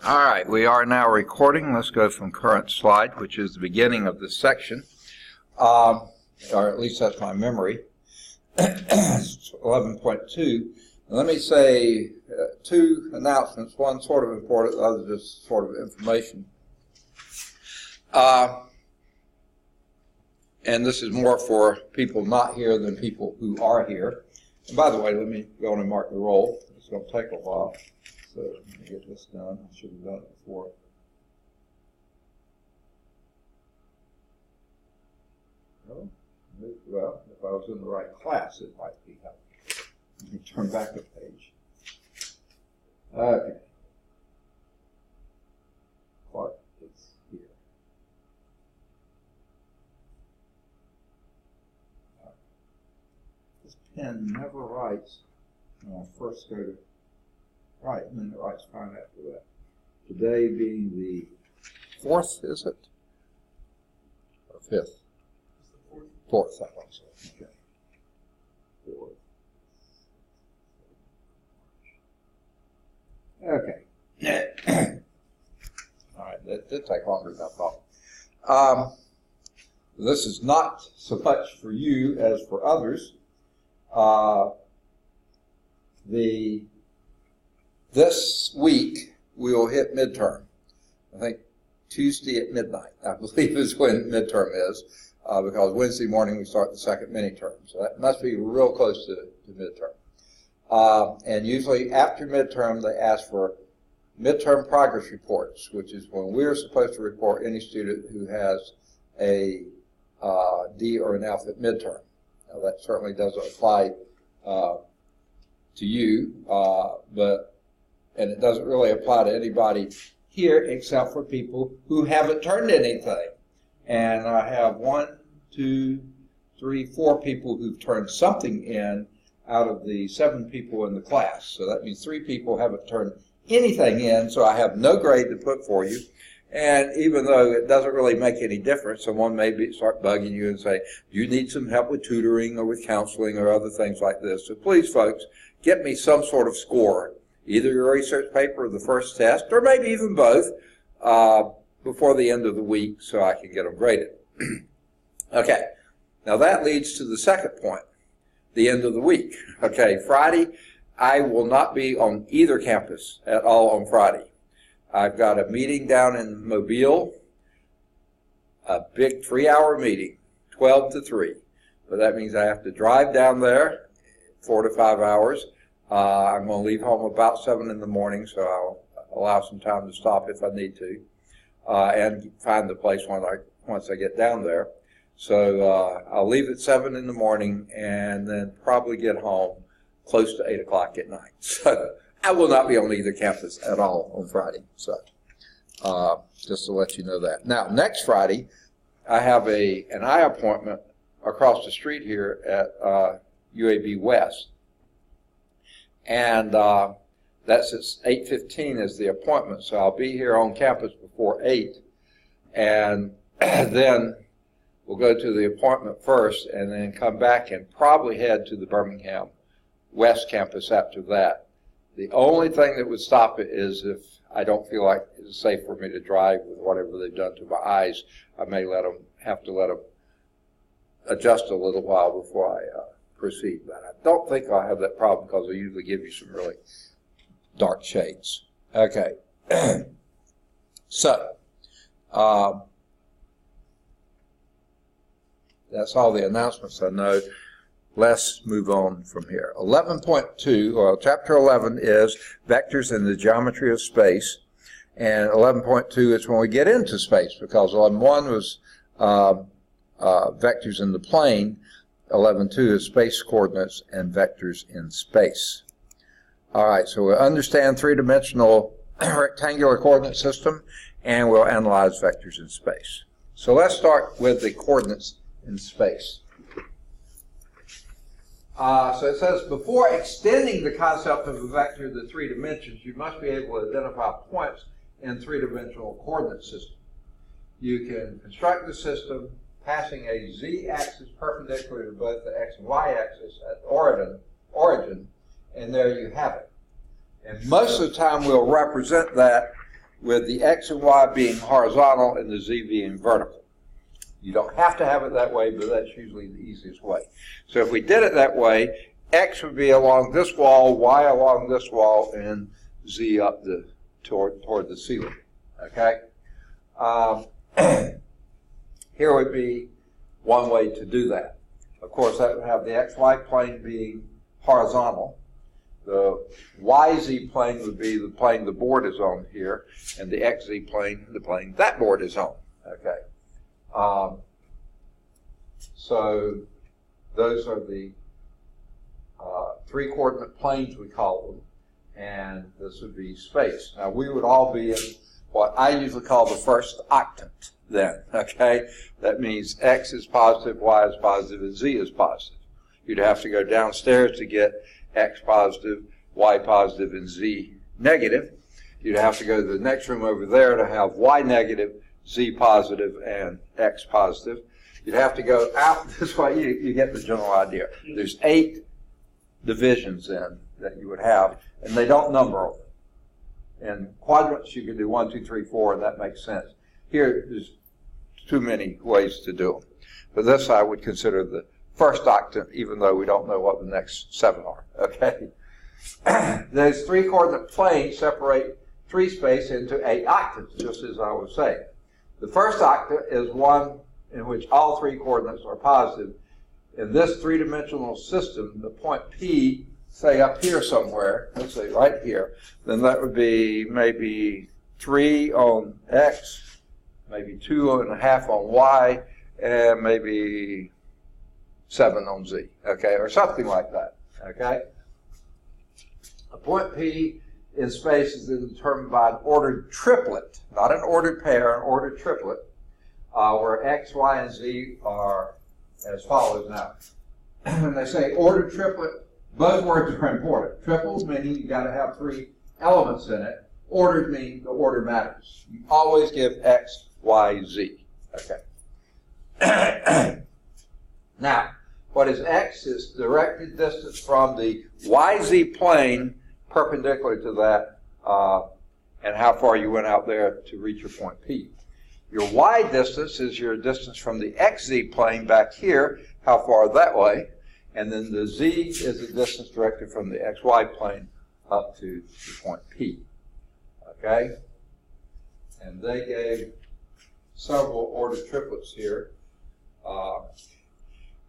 All right, we are now recording. Let's go from current slide, which is the beginning of this section, or at least that's my memory. 11.2. Let me say two announcements, one sort of important, the other just sort of information. And this is more for people not here than people who are here. And by the way, let me go on and mark the roll. It's going to take a while. So let me get this done. I should have done it before. Well, if I was in the right class, it might be helpful. Let me turn back a page. Okay. Clark is here. This pen never writes when I first go to write, and then it writes fine after that. Today being the 4th, is it? Or 5th? 4th, I think so. Okay. 4th. Okay. All right, that did take longer than I thought. This is not so much for you as for others. This week we will hit midterm. I think Tuesday at midnight, I believe, is when midterm is, because Wednesday morning we start the second mini-term. So that must be real close to midterm. And usually after midterm they ask for midterm progress reports, which is when we're supposed to report any student who has a D or an F at midterm. Now that certainly doesn't apply to you, and it doesn't really apply to anybody here except for people who haven't turned anything. And I have 1, 2, 3, 4 people who've turned something in out of the 7 people in the class. So that means 3 people haven't turned anything in, so I have no grade to put for you. And even though it doesn't really make any difference, someone may start bugging you and say, you need some help with tutoring or with counseling or other things like this. So please, folks, get me some sort of score, either your research paper or the first test, or maybe even both, before the end of the week so I can get them graded. Okay, now that leads to the second point, the end of the week. Okay, Friday, I will not be on either campus at all on Friday. I've got a meeting down in Mobile, a big 3-hour meeting, 12 to 3. But that means I have to drive down there 4 to 5 hours. I'm going to leave home about 7 in the morning, so I'll allow some time to stop if I need to, and find the place once I get down there. So I'll leave at 7 in the morning and then probably get home close to 8 o'clock at night. So I will not be on either campus at all on Friday. So just to let you know that. Now, next Friday, I have an eye appointment across the street here at UAB West. And that's at 8:15 is the appointment. So I'll be here on campus before 8. And then we'll go to the appointment first and then come back and probably head to the Birmingham West campus after that. The only thing that would stop it is if I don't feel like it's safe for me to drive with whatever they've done to my eyes. I may have to let them adjust a little while before I proceed. But I don't think I'll have that problem because they usually give you some really dark shades. Okay. So, that's all the announcements I know. Let's move on from here. 11.2, well, Chapter 11 is Vectors in the Geometry of Space. And 11.2 is when we get into space, because 11.1 was Vectors in the Plane. 11.2 is Space Coordinates and Vectors in Space. All right, so we'll understand three-dimensional rectangular coordinate system, and we'll analyze vectors in space. So let's start with the coordinates in space. So it says, before extending the concept of a vector to 3 dimensions, you must be able to identify points in 3-dimensional coordinate system. You can construct the system passing a z-axis perpendicular to both the x and y-axis at origin, and there you have it. And most of the time we'll represent that with the x and y being horizontal and the z being vertical. You don't have to have it that way, but that's usually the easiest way. So if we did it that way, x would be along this wall, y along this wall, and z up toward the ceiling. Okay? Here would be one way to do that. Of course, that would have the xy plane being horizontal. The YZ plane would be the plane the board is on here, and the XZ plane, the plane that board is on. Okay. So those are the three coordinate planes, we call them, and this would be space. Now we would all be in what I usually call the first octant then, okay? That means X is positive, Y is positive, and Z is positive. You'd have to go downstairs to get X positive, Y positive, and Z negative. You'd have to go to the next room over there to have Y negative, Z positive, and X positive. You'd have to go out this way. You get the general idea. There's 8 divisions then that you would have, and they don't number them. In quadrants, you can do 1, 2, 3, 4, and that makes sense. Here, there's too many ways to do them. But this I would consider the first octant, even though we don't know what the next 7 are. Okay? Those 3 coordinate planes separate 3 space into 8 octants, just as I was saying. The first octant is one in which all 3 coordinates are positive. In this 3-dimensional system, the point P, say up here somewhere, let's say right here, then that would be maybe 3 on X, maybe 2.5 on Y, and maybe 7 on Z, okay, or something like that, okay? A point P in space is determined by an ordered triplet, not an ordered pair, an ordered triplet, where X, Y, and Z are as follows now. When they say ordered triplet, both words are important. Triple meaning you got to have 3 elements in it. Ordered means the order matters. You always give X, Y, Z. Okay. Now, what is X is directed distance from the YZ plane perpendicular to that, and how far you went out there to reach your point P. Your Y distance is your distance from the XZ plane back here, how far that way, and then the Z is the distance directed from the XY plane up to the point P. Okay? And they gave several ordered triplets here.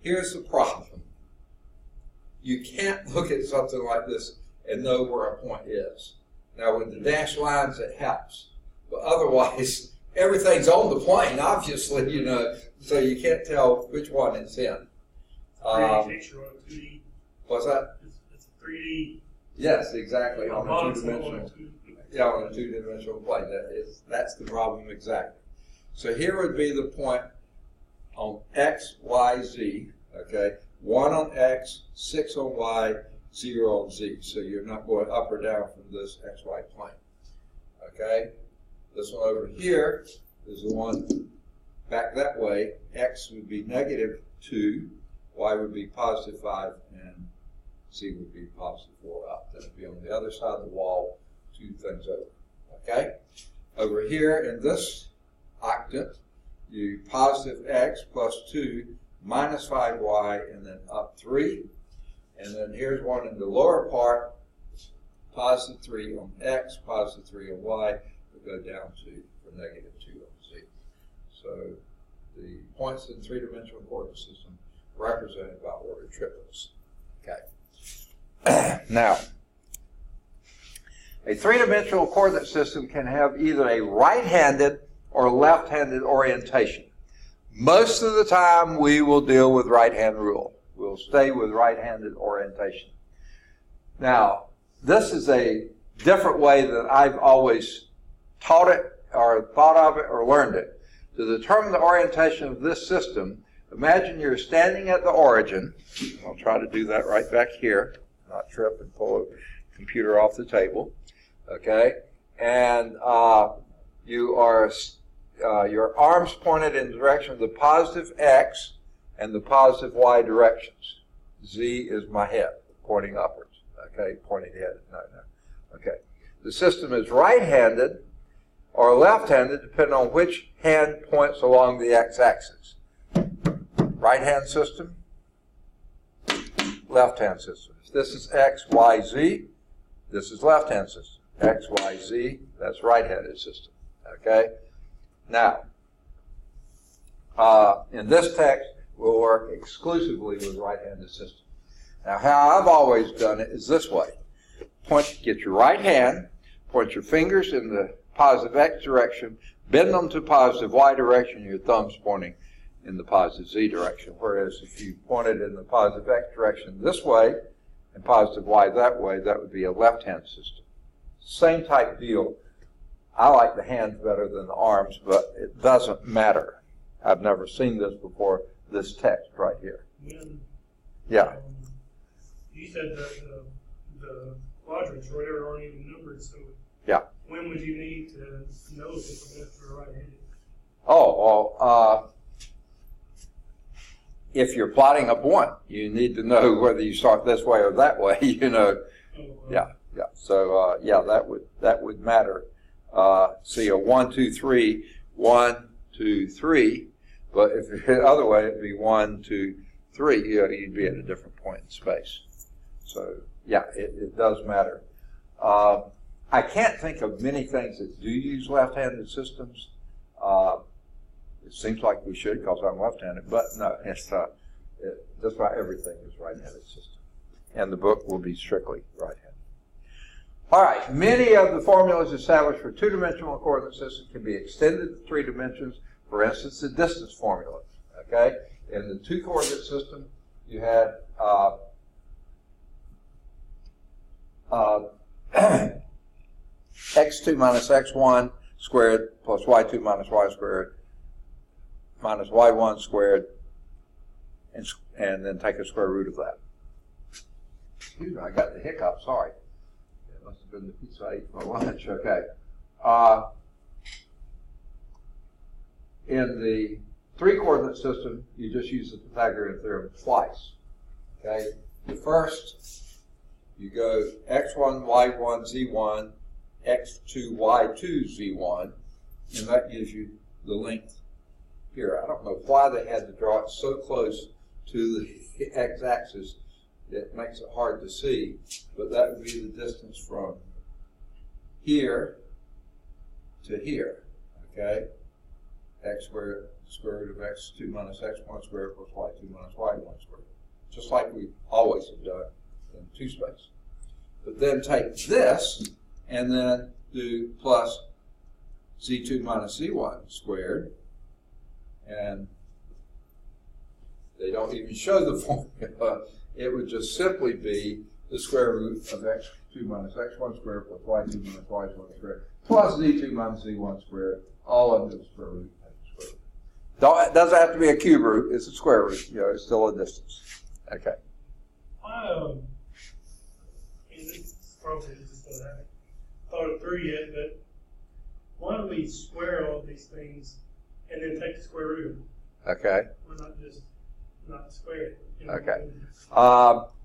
Here's the problem. You can't look at something like this and know where a point is. Now with the dashed lines it helps, but otherwise everything's on the plane, obviously, you know, so you can't tell which one it's in. 3D picture on a 2D. What's that? It's a 3D. Yes, exactly, on a two-dimensional. Yeah, on a 2-dimensional plane. That's the problem exactly. So here would be the point on X, Y, Z, okay? 1 on X, 6 on Y, 0 on Z. So you're not going up or down from this XY plane, okay? This one over here is the one back that way. X would be -2, Y would be +5, and Z would be +4 up. That would be on the other side of the wall, 2 things over. Okay? Over here in this octant, you +X + 2 -5Y, and then up 3. And then here's one in the lower part, +3 on X, +3 on Y. Go down to for -2 on Z. So the points in 3-dimensional coordinate system represented by ordered triplets. Okay. Now, a 3-dimensional coordinate system can have either a right-handed or left-handed orientation. Most of the time we will deal with right-hand rule. We'll stay with right-handed orientation. Now, this is a different way that I've always taught it or thought of it or learned it. To determine the orientation of this system, imagine you're standing at the origin. I'll try to do that right back here, not trip and pull the computer off the table. Okay? And you are your arms pointed in the direction of the positive X and the positive Y directions. Z is my head, pointing upwards. Okay? Pointing head. No. Okay. The system is right-handed, or left-handed, depending on which hand points along the x-axis. Right-hand system, left-hand system. If this is x, y, z, this is left-hand system. X, y, z, that's right-handed system. Okay? Now, in this text, we'll work exclusively with right-handed system. Now, how I've always done it is this way. Get your right hand, point your fingers in the positive x direction, bend them to positive y direction, your thumb's pointing in the positive z direction. Whereas if you pointed in the positive x direction this way and positive y that way, that would be a left-hand system. Same type deal. I like the hands better than the arms, but it doesn't matter. I've never seen this before, this text right here. Yeah. You said that the quadrants or whatever aren't even numbered, so yeah. When would you need to know if it's left or right-handed? Oh, well, if you're plotting a point, you need to know whether you start this way or that way, you know. Yeah. So, that would matter. See, a 1, 2, 3, 1, 2, 3, but if you hit the other way, it'd be 1, 2, 3. You know, you'd be at a different point in space. So, yeah, it does matter. I can't think of many things that do use left-handed systems. It seems like we should because I'm left-handed, but no, it's just about everything is right-handed system. And the book will be strictly right-handed. All right, many of the formulas established for two-dimensional coordinate systems can be extended to 3 dimensions. For instance, the distance formula. Okay, in the two-coordinate system, you had x2 minus x1 squared plus y2 minus y squared minus y1 squared, and then take a square root of that. Excuse me, I got the hiccup, sorry. It must have been the pizza I ate for lunch, okay. In the 3-coordinate system, you just use the Pythagorean theorem twice, okay. The first, you go x1, y1, z1, x2, y2, z1, and that gives you the length here. I don't know why they had to draw it so close to the x-axis. It makes it hard to see, but that would be the distance from here to here, okay? X squared, square root of x2 minus x1 squared plus y2 minus y1 squared, just like we always have done in 2 space. But then take this and then do plus z2 minus z1 squared, and they don't even show the formula. It would just simply be the square root of x2 minus x1 squared plus y2 minus y1 squared plus z2 minus z1 squared, all under the square root. It doesn't have to be a cube root, it's a square root, you know, it's still a distance. Okay. And this probably just don't have thought it through yet, but why don't we square all these things and then take the square root of them? Okay. Why not just not square it? You know? Okay.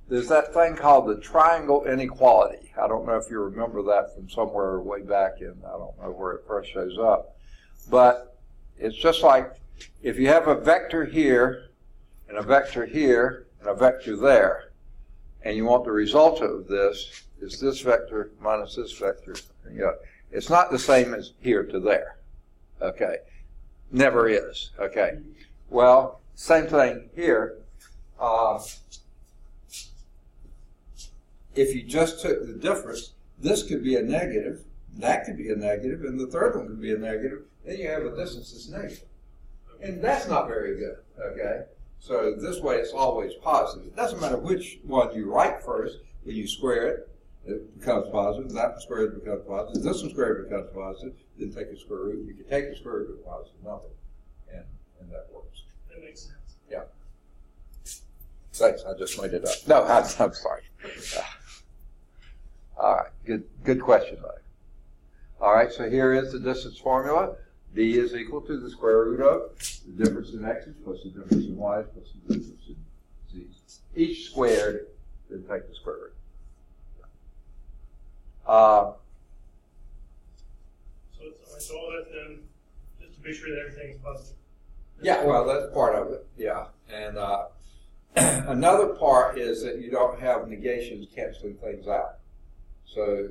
There's that thing called the triangle inequality. I don't know if you remember that from somewhere way back in, I don't know where it first shows up. But it's just like if you have a vector here, and a vector here, and a vector there, and you want the result of this is this vector minus this vector. You know, it's not the same as here to there. Okay. Never is. Okay. Well, same thing here. If you just took the difference, this could be a negative, that could be a negative, and the third one could be a negative, then you have a distance that's negative. And that's not very good, okay? So this way it's always positive. It doesn't matter which one you write first. When you square it, it becomes positive. That one squared becomes positive. This one squared becomes positive. Then take a square root. You can take the square root of a positive number, and that works. That makes sense. Yeah. Thanks. I just made it up. No, I'm sorry. All right. Good question, buddy. All right. So here is the distance formula. D is equal to the square root of the difference in x's plus the difference in y's plus the difference in z's. Each squared, then take the square root. So it's So all that's done just to be sure that everything's positive. Yeah, well, that's part of it, yeah. And another part is that you don't have negations canceling things out. So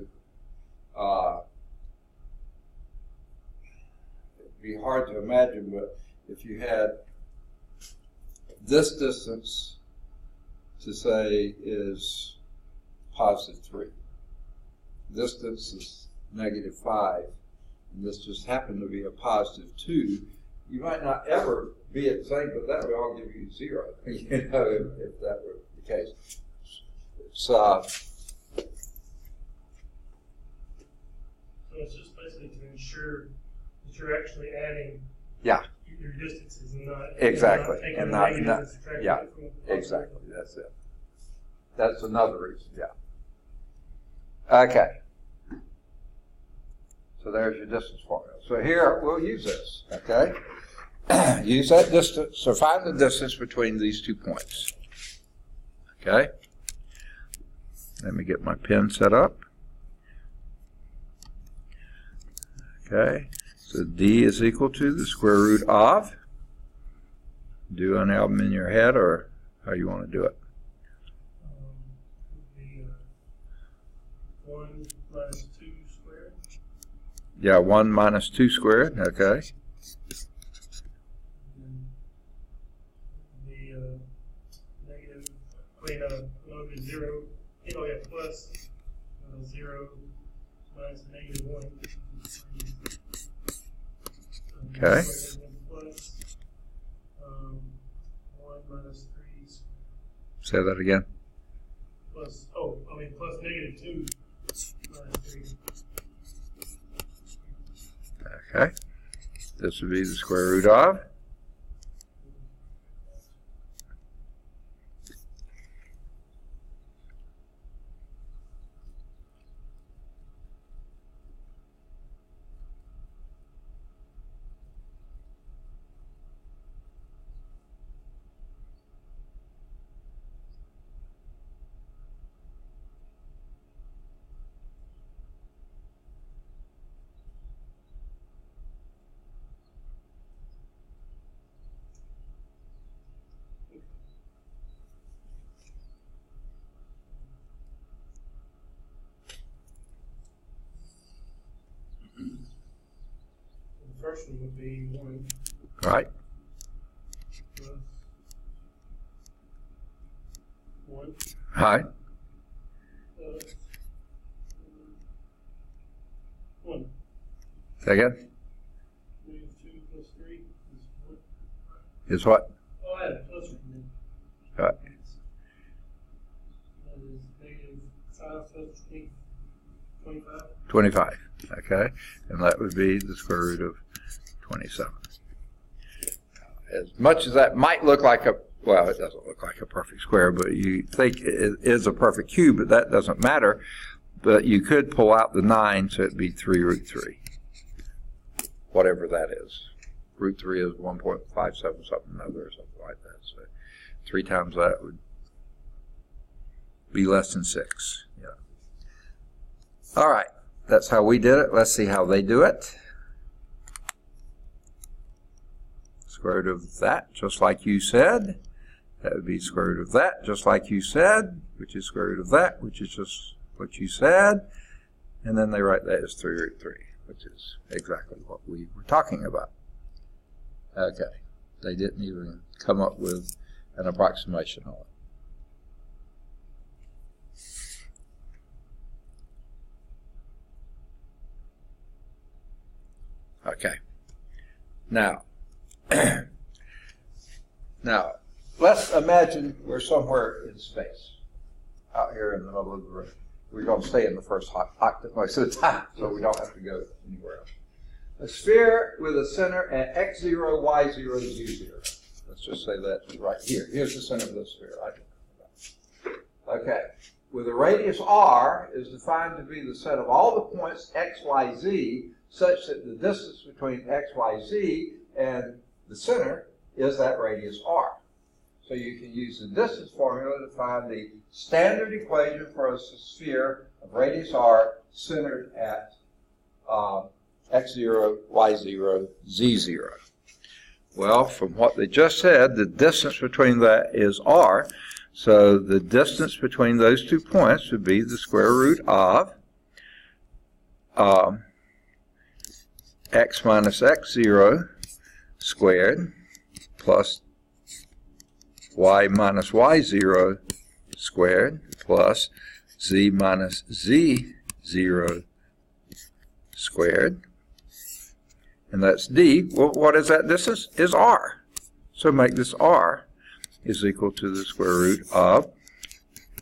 it'd be hard to imagine, but if you had this distance to say is positive 3, this distance is negative 5, and this just happened to be a positive 2, you might not ever be at the same, but that would all give you 0, you know, if that were the case. It's, So it's just basically to ensure that you're actually adding yeah, your distances and not exactly, and not taking the negatives and subtracting yeah, it from the positive. exactly. That's it. That's another reason. Yeah. Okay. So there's your distance formula. So here we'll use this. Okay. Use that distance. So find the distance between these 2 points. Okay. Let me get my pen set up. Okay. So D is equal to the square root of. Do an album in your head, or how you want to do it. Would be 1 minus 2 squared. Yeah, 1 minus 2 squared. Okay. The negative, no, it'd be 0. Oh yeah, plus 0 minus the negative 1. Okay. Plus 1 minus 3. Say that again. Plus negative 2 minus 3. Okay. This would be the square root of. The first one would be 1 Right. plus 1 Hi. plus 1. Second Negative 2 plus 3 is 1. is what? Oh, I had a plus right there. Right. That is negative 5 plus 25. 25. Okay. And that would be the square root of 27. As much as that might look like a, well, it doesn't look like a perfect square, but you think it is a perfect cube, but that doesn't matter. But you could pull out the 9, so it'd be 3 root 3. Whatever that is. Root 3 is 1.57 something other or something like that. So 3 times that would be less than 6. Yeah. All right. That's how we did it. Let's see how they do it. Square root of that, just like you said. That would be square root of that, just like you said, which is square root of that, which is just what you said. And then they write that as 3 root 3, which is exactly what we were talking about. Okay. They didn't even come up with an approximation on it. Okay. Now, let's imagine we're somewhere in space, out here in the middle of the room. We're going to stay in the first octave most of the time, so we don't have to go anywhere else. A sphere with a center at x0, y0, z0. Let's just say that's right here. Here's the center of the sphere. Right? Okay. With a radius r is defined to be the set of all the points x, y, z, such that the distance between x, y, z and the center is that radius r. So you can use the distance formula to find the standard equation for a sphere of radius r centered at x0, y0, z0. Well, from what they just said, the distance between that is r. So the distance between those 2 points would be the square root of x minus x0 squared plus y minus y0 squared plus z minus z0 squared. And that's d. Well, what is that distance? Is r. So make this r is equal to the square root of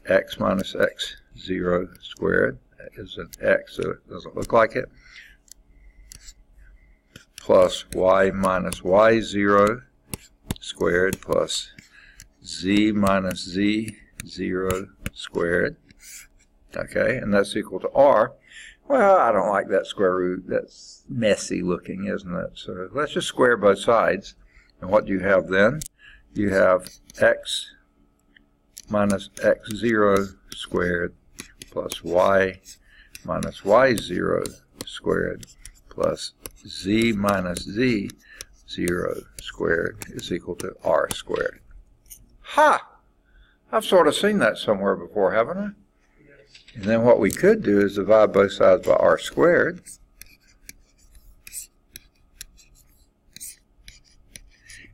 x minus x0 squared. That is an x, so it doesn't look like it. Plus y minus y0 squared plus z minus z0 squared. Okay, and that's equal to r. Well, I don't like that square root. That's messy looking, isn't it? So let's just square both sides. And what do you have then? You have x minus x0 squared plus y minus y0 squared plus z minus z0 squared is equal to r squared. Ha! I've sort of seen that somewhere before, haven't I? And then what we could do is divide both sides by r squared.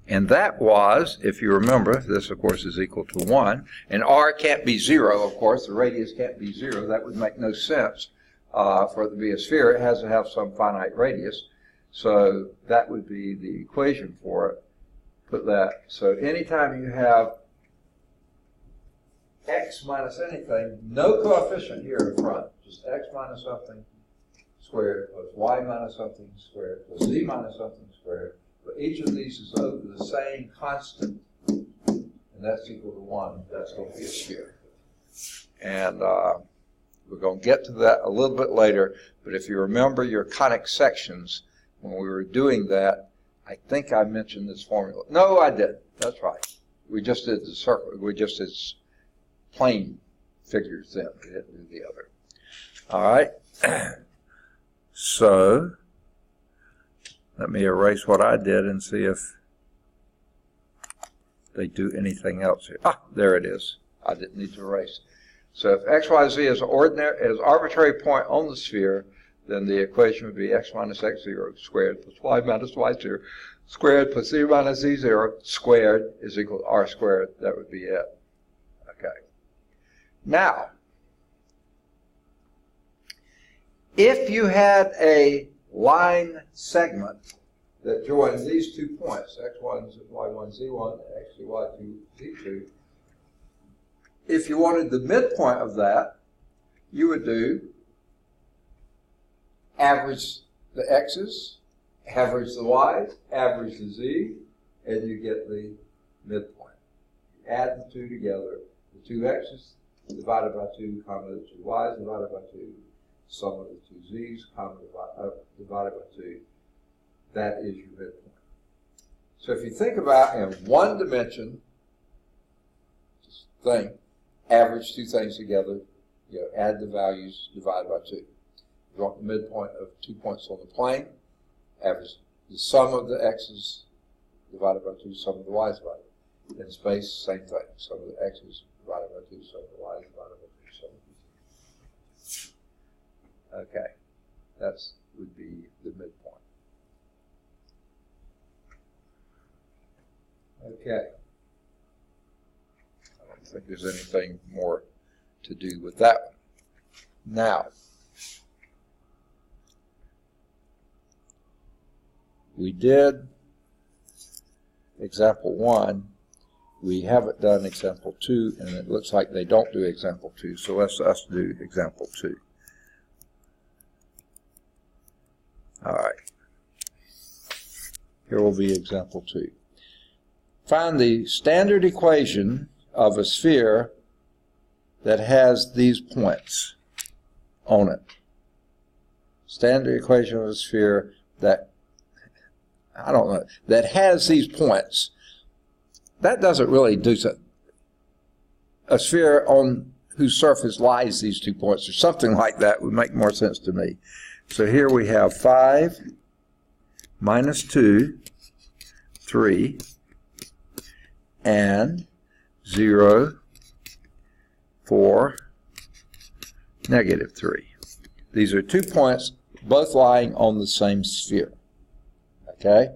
And that was, if you remember, this of course is equal to 1. And r can't be 0, of course. The radius can't be 0. That would make no sense for it to be a sphere. It has to have some finite radius. So that would be the equation for it. Put that. So anytime you have x minus anything, no coefficient here in front, just x minus something squared plus y minus something squared plus z minus something squared. But each of these is over the same constant, and that's equal to 1. That's going to be a sphere. And we're going to get to that a little bit later, but if you remember your conic sections, when we were doing that, I think I mentioned this formula. No, I didn't. That's right. We just did the circle. We just did plane figures then. We didn't do the other. All right. So let me erase what I did and see if they do anything else here. Ah, there it is. I didn't need to erase. So if x, y, z is arbitrary point on the sphere, then the equation would be x minus x0 squared plus y minus y0 squared plus z minus z0 squared is equal to r squared. That would be it. Okay. Now, if you had a line segment that joins these 2 points, x1, y1, z1, x2, y2, z2, if you wanted the midpoint of that, you would do average the x's, average the y's, average the z, and you get the midpoint. Add the two together, the 2 x's divided by 2, comma the 2 y's divided by 2, sum of the 2 z's, comma divided by 2. That is your midpoint. So if you think about in one dimension, this thing, average 2 things together, add the values, divide by 2. You want the midpoint of 2 points on the plane, average the sum of the x's divided by 2, sum of the y's divided by 2. In space, same thing. Sum of the x's divided by 2, sum of the y's divided by 2, sum of the z's. Okay, that would be the midpoint. Okay. I don't think there's anything more to do with that one. Now, we did example 1. We haven't done example 2, and it looks like they don't do example 2, so let's us do example 2. All right. Here will be example 2. Find the standard equation of a sphere that has these points on it. Standard equation of a sphere that, I don't know, that has these points. That doesn't really do so. A sphere on whose surface lies these 2 points or something like that would make more sense to me. So here we have 5 minus 2, 3, and 0, 4, negative 3. These are 2 points, both lying on the same sphere. Okay?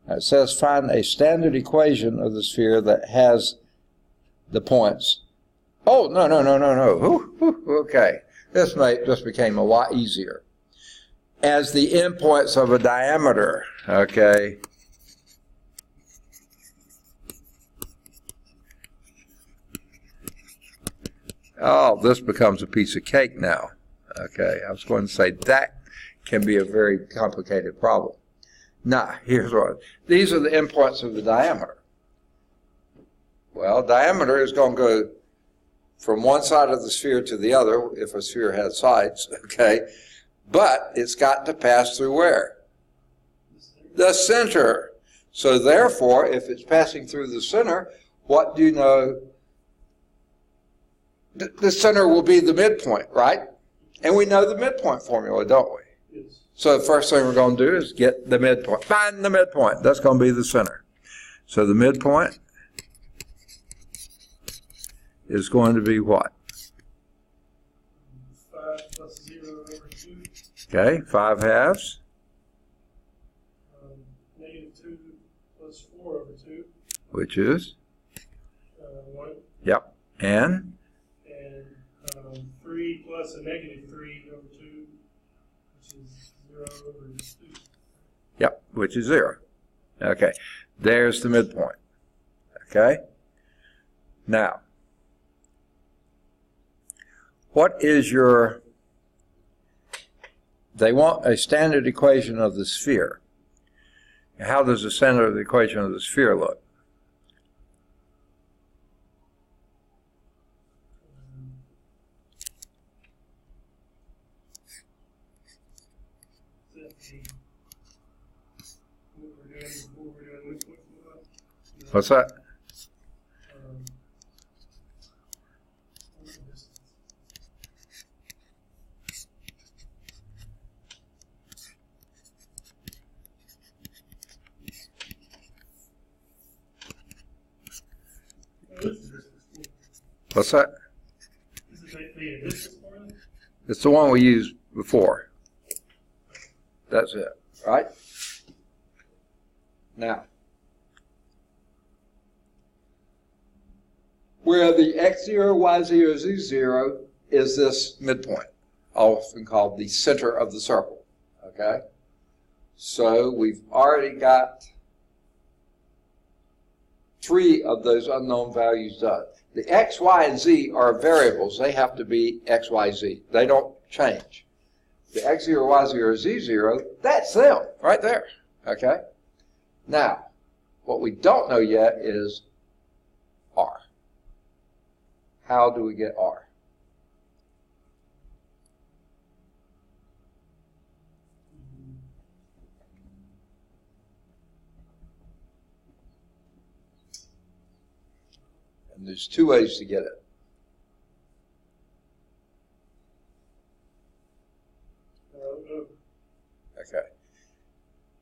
Now it says find a standard equation of the sphere that has the points. Oh, no. Okay. This became a lot easier. As the endpoints of a diameter. Okay. Oh, this becomes a piece of cake now. Okay, I was going to say that can be a very complicated problem. Now, here's what. These are the endpoints of the diameter. Well, diameter is going to go from one side of the sphere to the other, if a sphere has sides, okay? But it's got to pass through where? The center. So therefore, if it's passing through the center, what do you know? The center will be the midpoint, right? And we know the midpoint formula, don't we? Yes. So the first thing we're going to do is get the midpoint. Find the midpoint. That's going to be the center. So the midpoint is going to be what? 5 plus 0 over 2. Okay, 5 halves. Negative 2 plus 4 over 2. Which is? 1. Yep. And? 3 plus a negative 3 over 2, which is 0 over 2. Yep, which is 0. Okay, there's the midpoint. Okay? Now, what is your, they want a standard equation of the sphere. How does the standard equation of the sphere look? What's that? What's that? It's the one we used before. That's it, right? Now, where the x0, y0, z0 is this midpoint, often called the center of the circle, okay? So we've already got 3 of those unknown values done. The x, y, and z are variables. They have to be x, y, z. They don't change. The x0, y0, z0, that's them right there, okay? Now, what we don't know yet is r. How do we get r? And there's 2 ways to get it. Okay.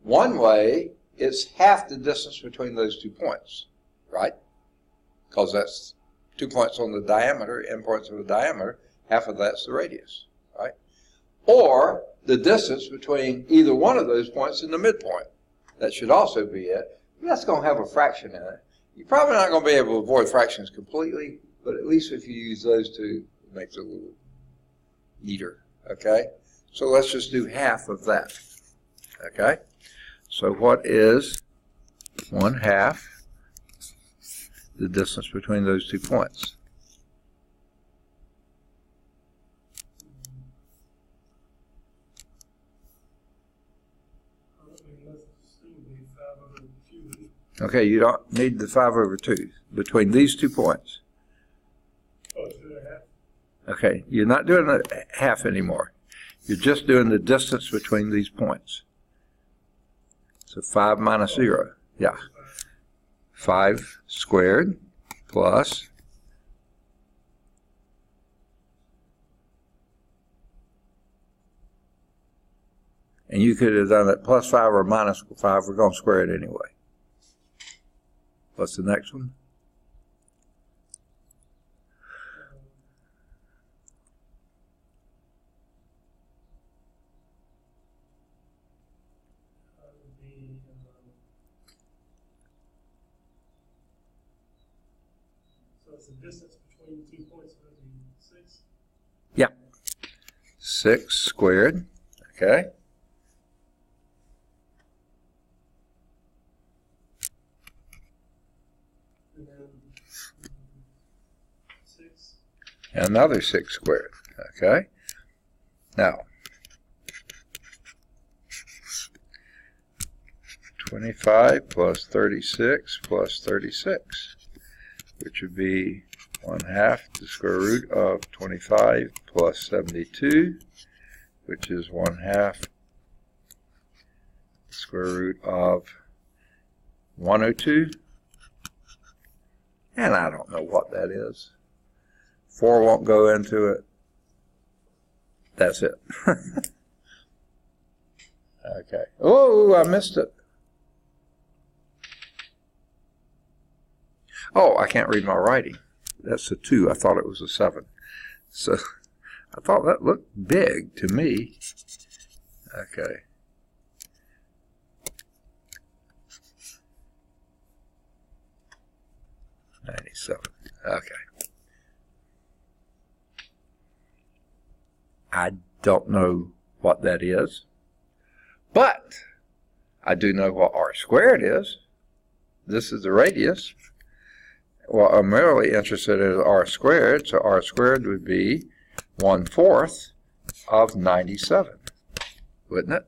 One way is half the distance between those 2 points, right? Because that's 2 points on the diameter, endpoints of the diameter, half of that's the radius, right? Or the distance between either one of those points and the midpoint. That should also be it. That's going to have a fraction in it. You're probably not going to be able to avoid fractions completely, but at least if you use those 2, it makes it a little neater, okay? So let's just do half of that, okay? So what is 1/2 the distance between those 2 points? Okay, you don't need the 5/2 between these 2 points. Oh, 2.5. Okay, you're not doing a half anymore. You're just doing the distance between these points. So 5 minus 0. Yeah. 5 squared plus And you could have done it plus 5 or minus 5. We're going to square it anyway. What's the next one? So it's the distance between 2 points would be 6? Yeah. 6 squared. Okay. And then 6. And another 6 squared. Okay. Now, 25 plus 36 plus 36, which would be 1/2 the square root of 25 plus 72, which is 1/2 the square root of 102. And I don't know what that is. 4 won't go into it. That's it. Okay. Oh, I missed it. Oh, I can't read my writing. That's a 2. I thought it was a 7. So I thought that looked big to me. Okay. $97. Okay. I don't know what that is, but I do know what r squared is. This is the radius. Well, I'm really interested in r squared, so r squared would be 1/4 of 97, wouldn't it?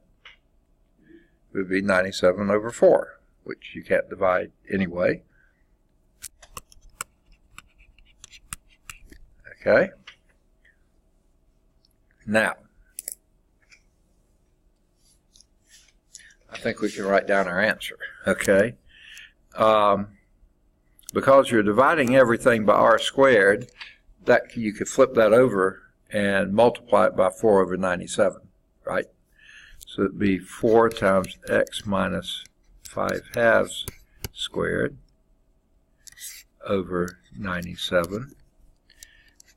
It would be 97 over 4, which you can't divide anyway. Okay. Now, I think we can write down our answer. Okay. Because you're dividing everything by r squared, that you could flip that over and multiply it by 4 over 97, right? So it'd be 4 times x minus 5/2 squared over 97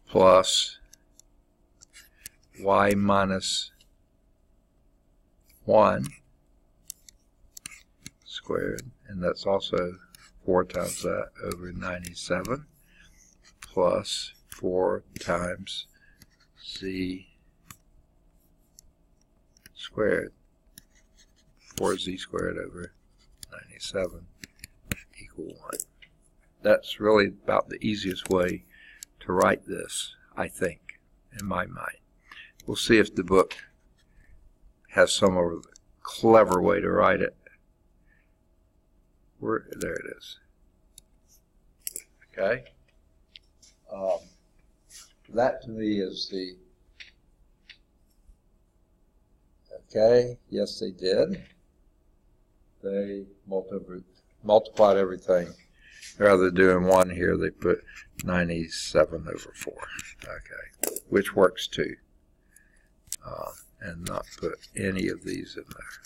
plus y minus 1 squared, and that's also 4 times that over 97 plus 4 times z squared, 4z squared over 97 equal 1. That's really about the easiest way to write this, I think, in my mind. We'll see if the book has some other clever way to write it. There it is. Okay. That to me is the, okay, yes they did. They multiplied everything. Rather than doing 1 here, they put 97 over 4. Okay, which works too. And not put any of these in there.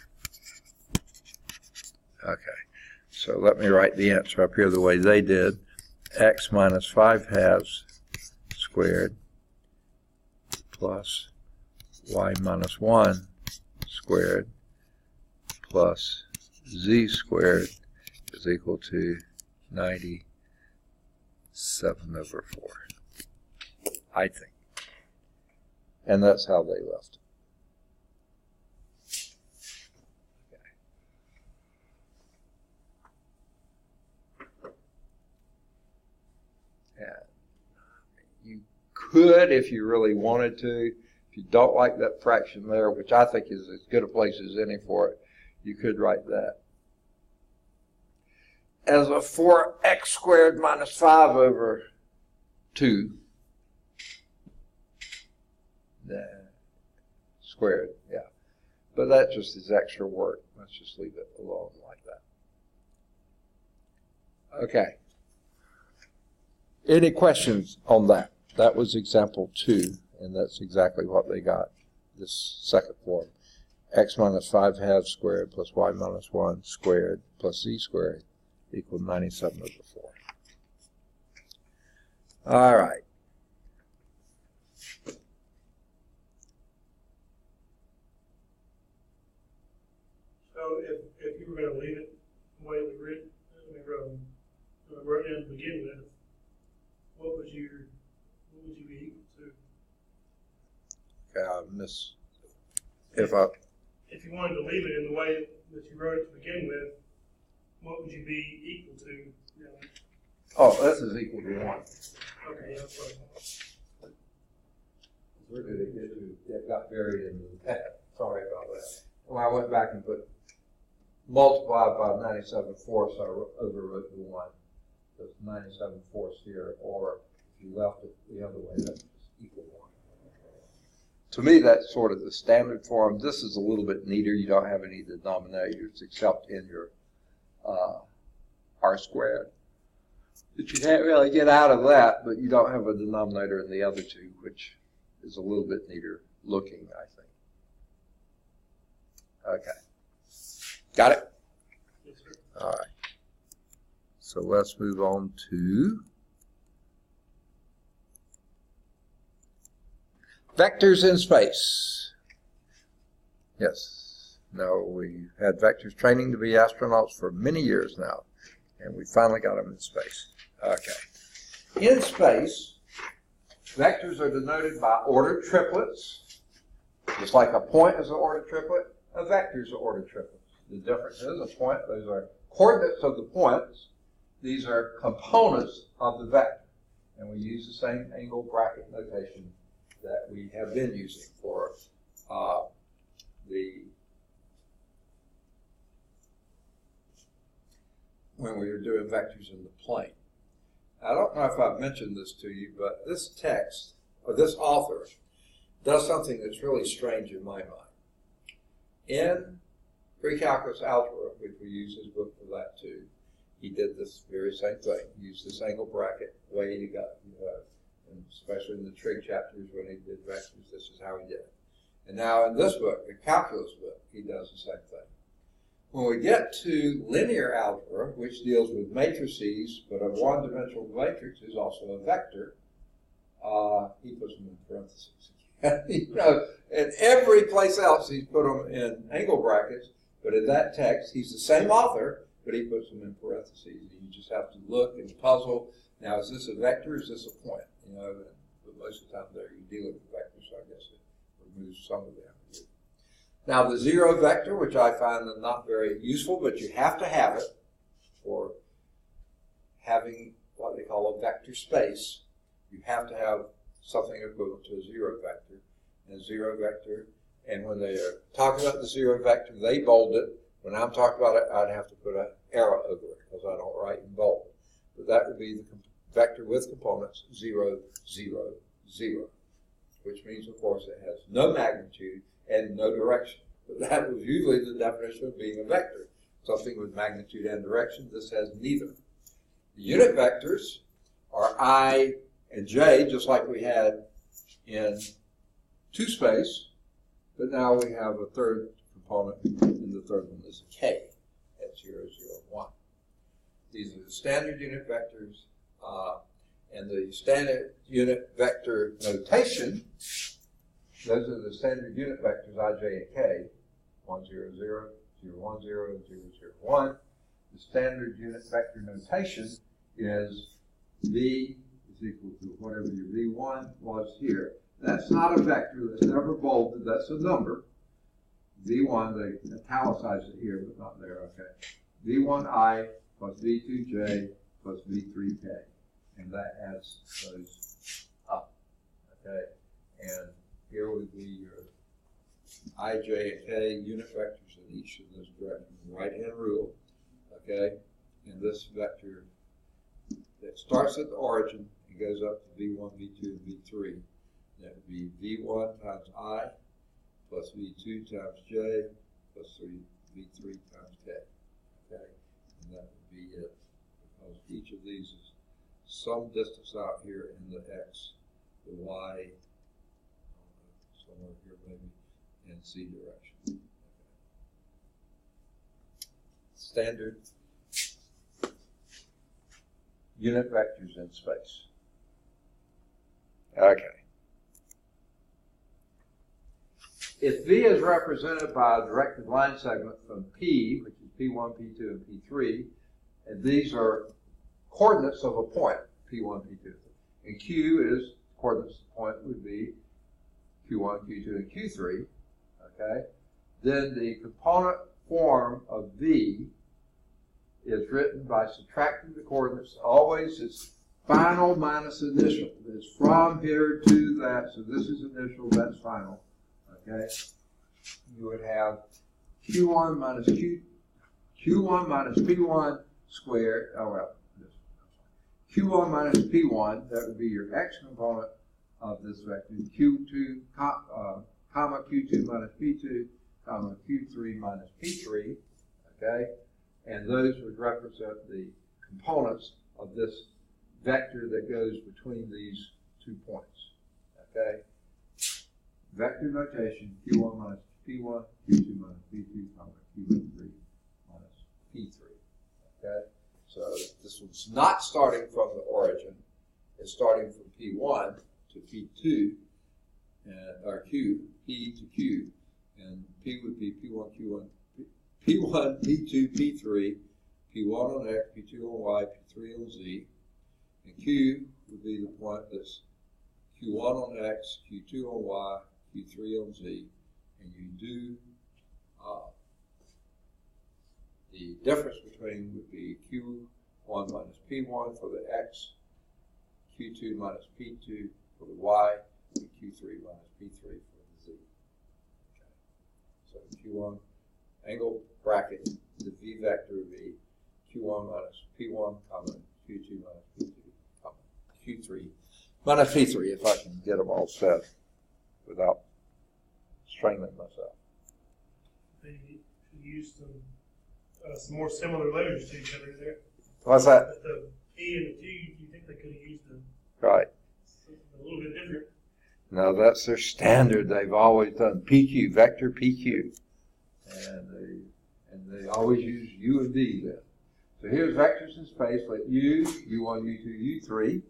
Okay, so let me write the answer up here the way they did. X minus 5/2 squared plus y minus 1 squared plus z squared is equal to 97 over 4, I think. And that's how they left it. You could, if you really wanted to, if you don't like that fraction there, which I think is as good a place as any for it, you could write that as a 4x squared minus 5 over 2 squared, yeah. But that just is extra work. Let's just leave it alone like that. Okay. Any questions on that? That was example 2, and that's exactly what they got, this second form. x minus 5 halves squared plus y minus 1 squared plus z squared equals 97 over 4. All right. So if you were going to leave it the way we wrote down to begin with, what would you be equal to? If you wanted to leave it in the way that you wrote it to begin with, what would you be equal to? You know? Oh, this is equal to 1. Okay, yeah, that's right. Where did it get to? It got buried in the text. Sorry about that. When I went back and multiplied by 97/4, so I overwrote the 1. There's 97/4 here, or if you left it the other way, that's just equal 1. To me, that's sort of the standard form. This is a little bit neater. You don't have any denominators except in your r squared. But you can't really get out of that, but you don't have a denominator in the other two, which is a little bit neater looking, I think. Okay. Got it? Yes, sir. All right. So let's move on to vectors in space. Yes. No, we had vectors training to be astronauts for many years now, and we finally got them in space. Okay. In space, vectors are denoted by ordered triplets. Just like a point is an ordered triplet, a vector is an ordered triplet. The difference is a point, those are coordinates of the points. These are components of the vector. And we use the same angle bracket notation that we have been using for when we were doing vectors in the plane. I don't know if I've mentioned this to you, but this text, or this author, does something that's really strange in my mind. In pre-calculus algebra, which we use his book for that too, he did this very same thing. He used this angle bracket way he got, and especially in the trig chapters when he did vectors, this is how he did it. And now in this book, the calculus book, he does the same thing. When we get to linear algebra, which deals with matrices, but a one-dimensional matrix is also a vector, he puts them in parentheses. In every place else he's put them in angle brackets, but in that text, he's the same author, but he puts them in parentheses. You just have to look and puzzle. Now, is this a vector or is this a point? But most of the time there you're dealing with vectors, so I guess it removes some of them. Now, the zero vector, which I find not very useful, but you have to have it for having what they call a vector space. You have to have something equivalent to a zero vector. And a zero vector, and when they are talking about the zero vector, they bold it. When I'm talking about it, I'd have to put an arrow over it because I don't write in bold. But that would be the vector with components 0, 0, 0, which means, of course, it has no magnitude and no direction. But that was usually the definition of being a vector, something with magnitude and direction. This has neither. The unit vectors are I and j, just like we had in 2 space, but now we have a third component, and the third one is a k at 0, 0, 1. These are the standard unit vectors, and the standard unit vector notation, those are the standard unit vectors I, j, and k, 1, 0, 0, 0, 1, 0, 0, 0, 1. The standard unit vector notation is v is equal to whatever your v1 was here. That's not a vector, that's never bolded, that's a number. v1, they italicize it here, but not there, okay. v1i plus v2j plus v3k, and that adds those up, okay. And here would be your I, j, and k unit vectors in each of those directions, right-hand rule, okay. And this vector that starts at the origin and goes up to v1, v2, and v3. That would be v1 times I plus v2 times j plus v3 times k. Okay, and that would be it, because each of these is some distance out here in the x, the y, somewhere here maybe, and z direction. standard unit vectors in space. Okay. If V is represented by a directed line segment from P, which is P1, P2, and P3, and these are coordinates of a point, P1, P2, and Q is coordinates of the point would be Q1, Q2, and Q3, okay, then the component form of V is written by subtracting the coordinates. Always it's final minus initial. It's from here to that, so this is initial, that's final, okay? You would have Q1 minus Q1 minus P1 squared, Q1 minus P1, that would be your X component of this vector, Q2, comma Q2 minus P2, comma Q3 minus P3, okay? And those would represent the components of this vector that goes between these 2 points, okay? Vector notation, Q1 minus P1, Q2 minus P2, comma Q3 minus P3, okay? So this one's not starting from the origin. It's starting from P1 to P2, or Q, P to Q, and P would be P1, Q1, P1, P2, P3, P1 on X, P2 on Y, P3 on Z, and Q would be the point that's Q1 on X, Q2 on Y, Q3 on Z, and you do the difference between would be Q1 minus P1 for the X, Q2 minus P2 for the Y, and Q3 minus P3 for the Z. Okay. So Q1 angle bracket, the V vector would be Q1 minus P1, comma Q2 minus P2, comma Q3 minus P3, if I can get them all set without strangling myself. They should use some more similar letters to each other there. What's that? But the P and the Q, you think they could have used right. something a little bit different? No, that's their standard. They've always done PQ, vector PQ. And they always use U and V then. So here's vectors in space. Let U, U1, U2, U3.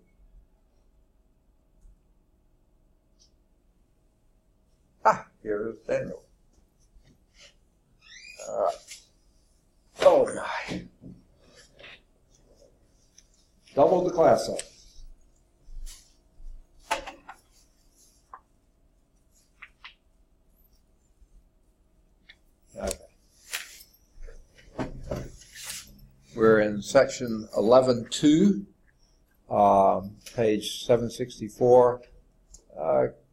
Here is Daniel. All right. Oh, my. Double the class up. Okay. We're in section 11.2, page 764,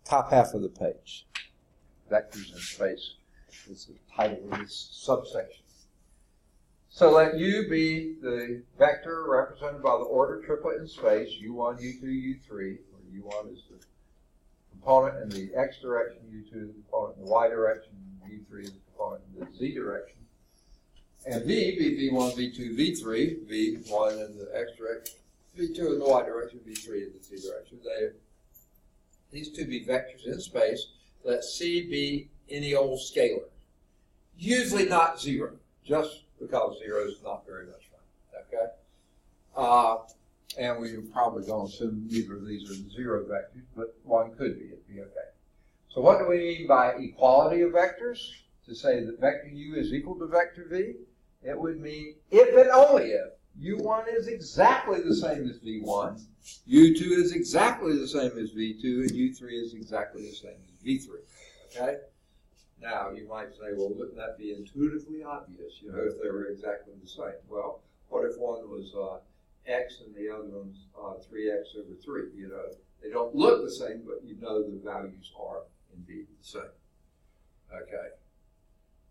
top half of the page. Vectors in space is the title of this subsection. So let U be the vector represented by the order triplet in space, U1, U2, U3, where U1 is the component in the X direction, U2 is the component in the Y direction, U3 is the component in the Z direction. And V be V1, V2, V3, V1 in the X direction, V2 in the Y direction, V3 in the Z direction. These two be vectors in space. Let C be any old scalar. Usually not 0, just because 0 is not very much fun, okay? And we're probably going to assume neither of these are 0 vectors, but one could be, it'd be okay. So what do we mean by equality of vectors? To say that vector U is equal to vector V? It would mean if and only if U1 is exactly the same as V1, U2 is exactly the same as V2, and U3 is exactly the same as V3, okay? Now, you might say, well, wouldn't that be intuitively obvious, you know, if they were exactly the same? Well, what if one was X and the other one's 3X over 3, you know? They don't look the same, but you know the values are indeed the same, okay?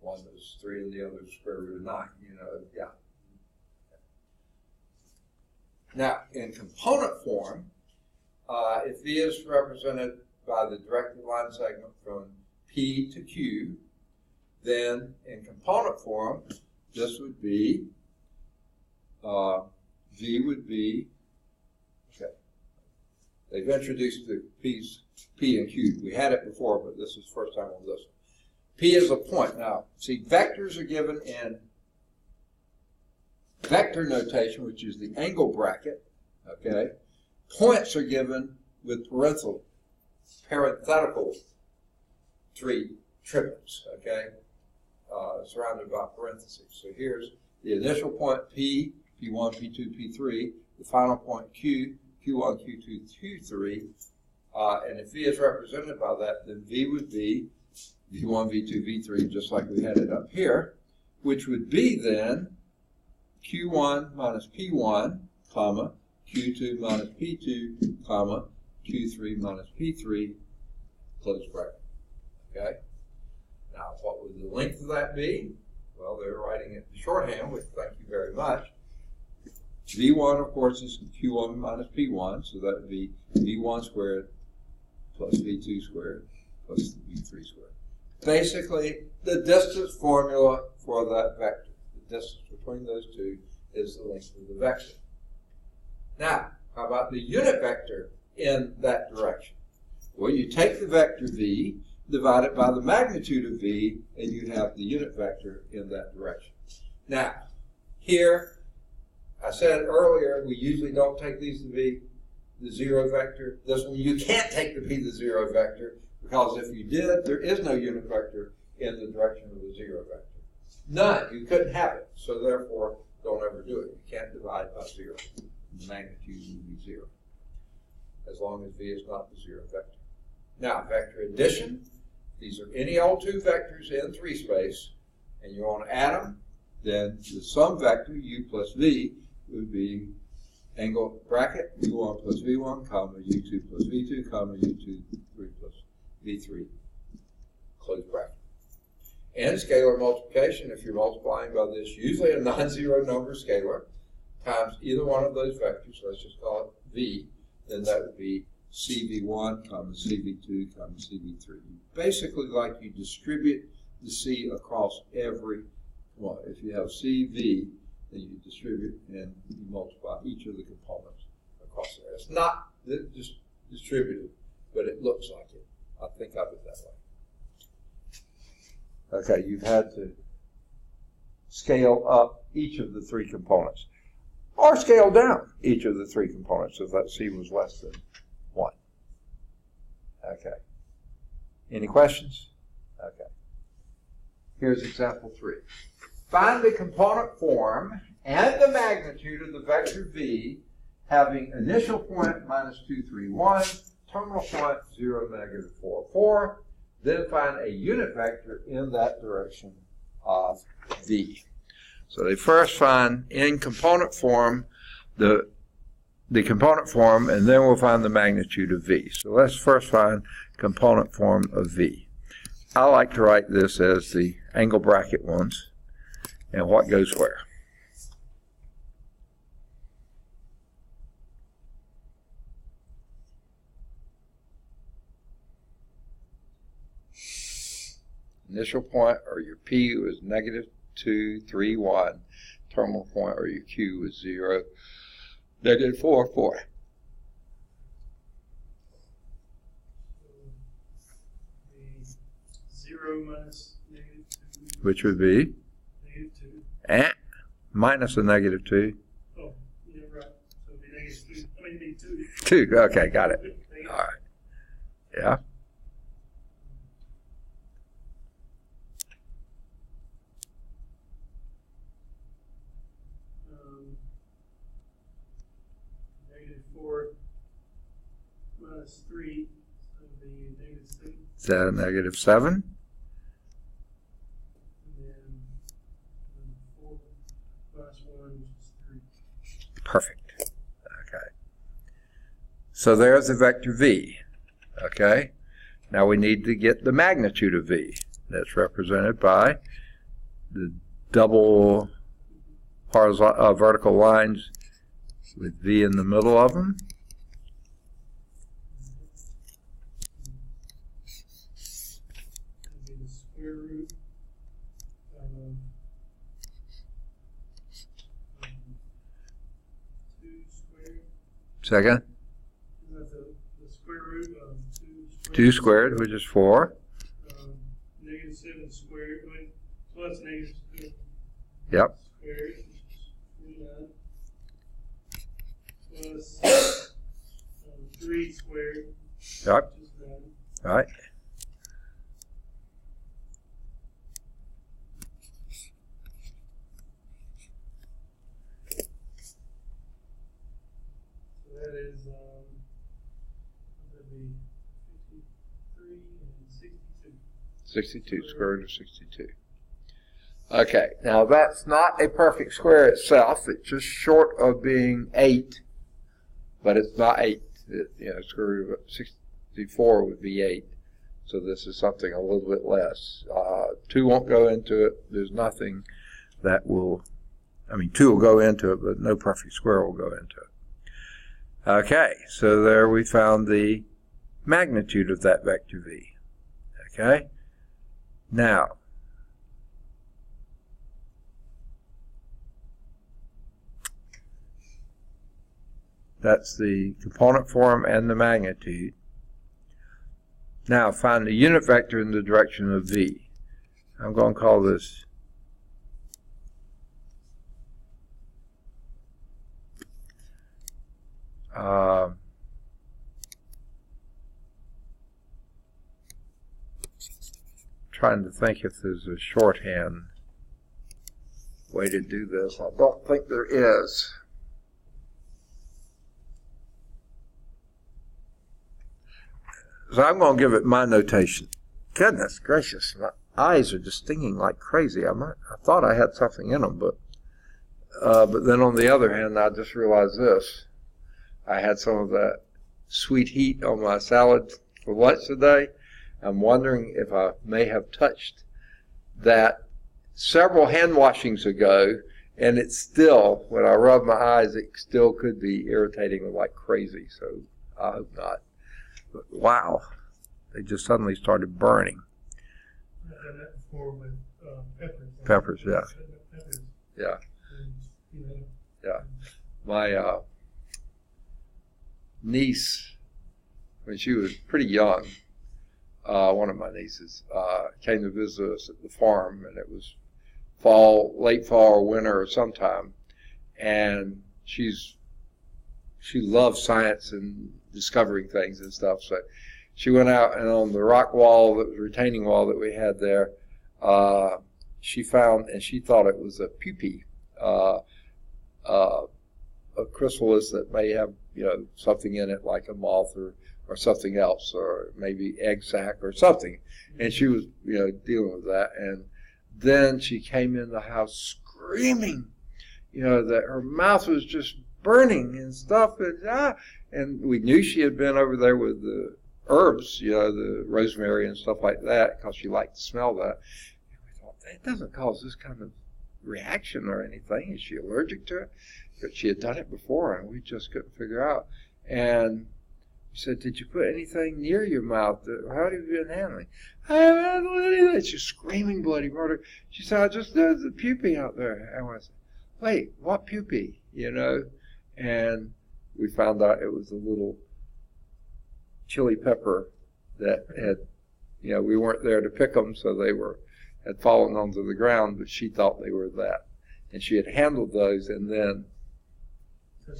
One is 3 and the other is square root of 9, you know, yeah. Now, in component form, if V is represented by the directed line segment from P to Q, then in component form, this would be, V would be, okay, they've introduced the P's, P and Q. We had it before, but this is the first time on this one. P is a point. Now, see, vectors are given in vector notation, which is the angle bracket, okay, points are given with parenthetical three triplets, okay, surrounded by parentheses. So here's the initial point P, P1, P2, P3, the final point Q, Q1, Q2, Q3, and if V is represented by that, then V would be V1, V2, V3, just like we had it up here, which would be then Q1 minus P1, comma, Q2 minus P2, comma, Q3 minus P3, close bracket. Okay? Now, what would the length of that be? Well, they're writing it in shorthand, which thank you very much. V1, of course, is Q1 minus P1, so that would be V1 squared plus V2 squared plus V3 squared. Basically, the distance formula for that vector. The distance between those two is the length of the vector. Now, how about the unit vector in that direction? Well, you take the vector V, divide it by the magnitude of V, and you have the unit vector in that direction. Now, here, I said earlier, we usually don't take these to be the zero vector. This one, you can't take to be the zero vector, because if you did, there is no unit vector in the direction of the zero vector. None. You couldn't have it. So therefore, don't ever do it. You can't divide by zero. The magnitude will be zero, as long as V is not the zero vector. Now, vector addition. These are any old two vectors in 3 space, and you want to add them, then the sum vector, U plus V, would be angle bracket, U1 plus V1, comma, U2 plus V2, comma, U2 3 plus V3, close bracket. And scalar multiplication, if you're multiplying by this, usually a non-zero number scalar, times either one of those vectors, so let's just call it V, then that would be CV1, comma, CV2, comma, CV3. Basically, like you distribute the C across every one. If you have CV, then you distribute and you multiply each of the components across there. It's not just distributed, but it looks like it. I think of it that way. Okay, you've had to scale up each of the 3 components, or scale down each of the 3 components if that C was less than 1. Okay. Any questions? Okay. Here's example 3. Find the component form and the magnitude of the vector V having initial point minus 2, 3, 1, terminal point 0, negative 4, 4. Then find a unit vector in that direction of V. So they first find in component form the component form, and then we'll find the magnitude of V. So let's first find component form of V. I like to write this as the angle bracket ones, and what goes where. Initial point, or your P was negative 2, 3, 1. Terminal point, or your Q was 0, negative 4, 4. So 0 minus negative 2. Which would be? Negative 2. And minus a negative 2. Oh, yeah, right. So it'd be negative 2. I mean, it'd be 2. Okay, got it. All right. Yeah. Negative 4 minus 3, so it'd be negative 7. Is that a negative 7? And then 4 minus 1, which is 3. Perfect. Okay. So there's the vector V. Okay. Now we need to get the magnitude of V. That's represented by the double horizontal vertical lines with V in the middle of them. That'd be the square root of 2 squared. Second. Isn't that the square root of 2 squared? 2 squared, which is 4. Negative 7 squared, plus negative 7 Yep. squared, which is 49. plus 3 squared. Yep. Which is 1. All right. So that is, that'd be 53 and 62. 62, square root of 62. Okay, now that's not a perfect square itself. It's just short of being 8, but it's not 8. Square root of 64 would be 8. So this is something a little bit less. 2 won't go into it. There's nothing that will, 2 will go into it, but no perfect square will go into it. Okay, so there we found the magnitude of that vector v. Okay, now, that's the component form and the magnitude. Now find the unit vector in the direction of v. I'm going to call this trying to think if there's a shorthand way to do this. I don't think there is. So I'm going to give it my notation. Goodness gracious, my eyes are just stinging like crazy. I thought I had something in them, but then on the other hand, I just realized this. I had some of that sweet heat on my salad for lunch today. I'm wondering if I may have touched that several hand washings ago, and it's still, when I rub my eyes, it still could be irritating like crazy, so I hope not. But wow, they just suddenly started burning. I've done that before with peppers. Peppers, yeah. Peppers. Yeah. And, Yeah. My niece, when she was pretty young, one of my nieces, came to visit us at the farm, and it was late fall or winter or sometime, and she loves science and discovering things and stuff. So she went out, and on the rock wall, the retaining wall that we had there, she found, and she thought it was a pupae, a chrysalis that may have something in it like a moth or something else, or maybe egg sac or something. And she was dealing with that, and then she came in the house screaming, that her mouth was just burning and stuff, and we knew she had been over there with the herbs, the rosemary and stuff like that, because she liked to smell that. And we thought, that doesn't cause this kind of reaction or anything. Is she allergic to it? But she had done it before, and we just couldn't figure out. And we said, did you put anything near your mouth? How have you been handling? I haven't done anything. She's screaming bloody murder. She said, I just did the pupae out there. And I said, wait, what pupae? And we found out it was a little chili pepper that had, we weren't there to pick them, so they had fallen onto the ground, but she thought they were that. And she had handled those and then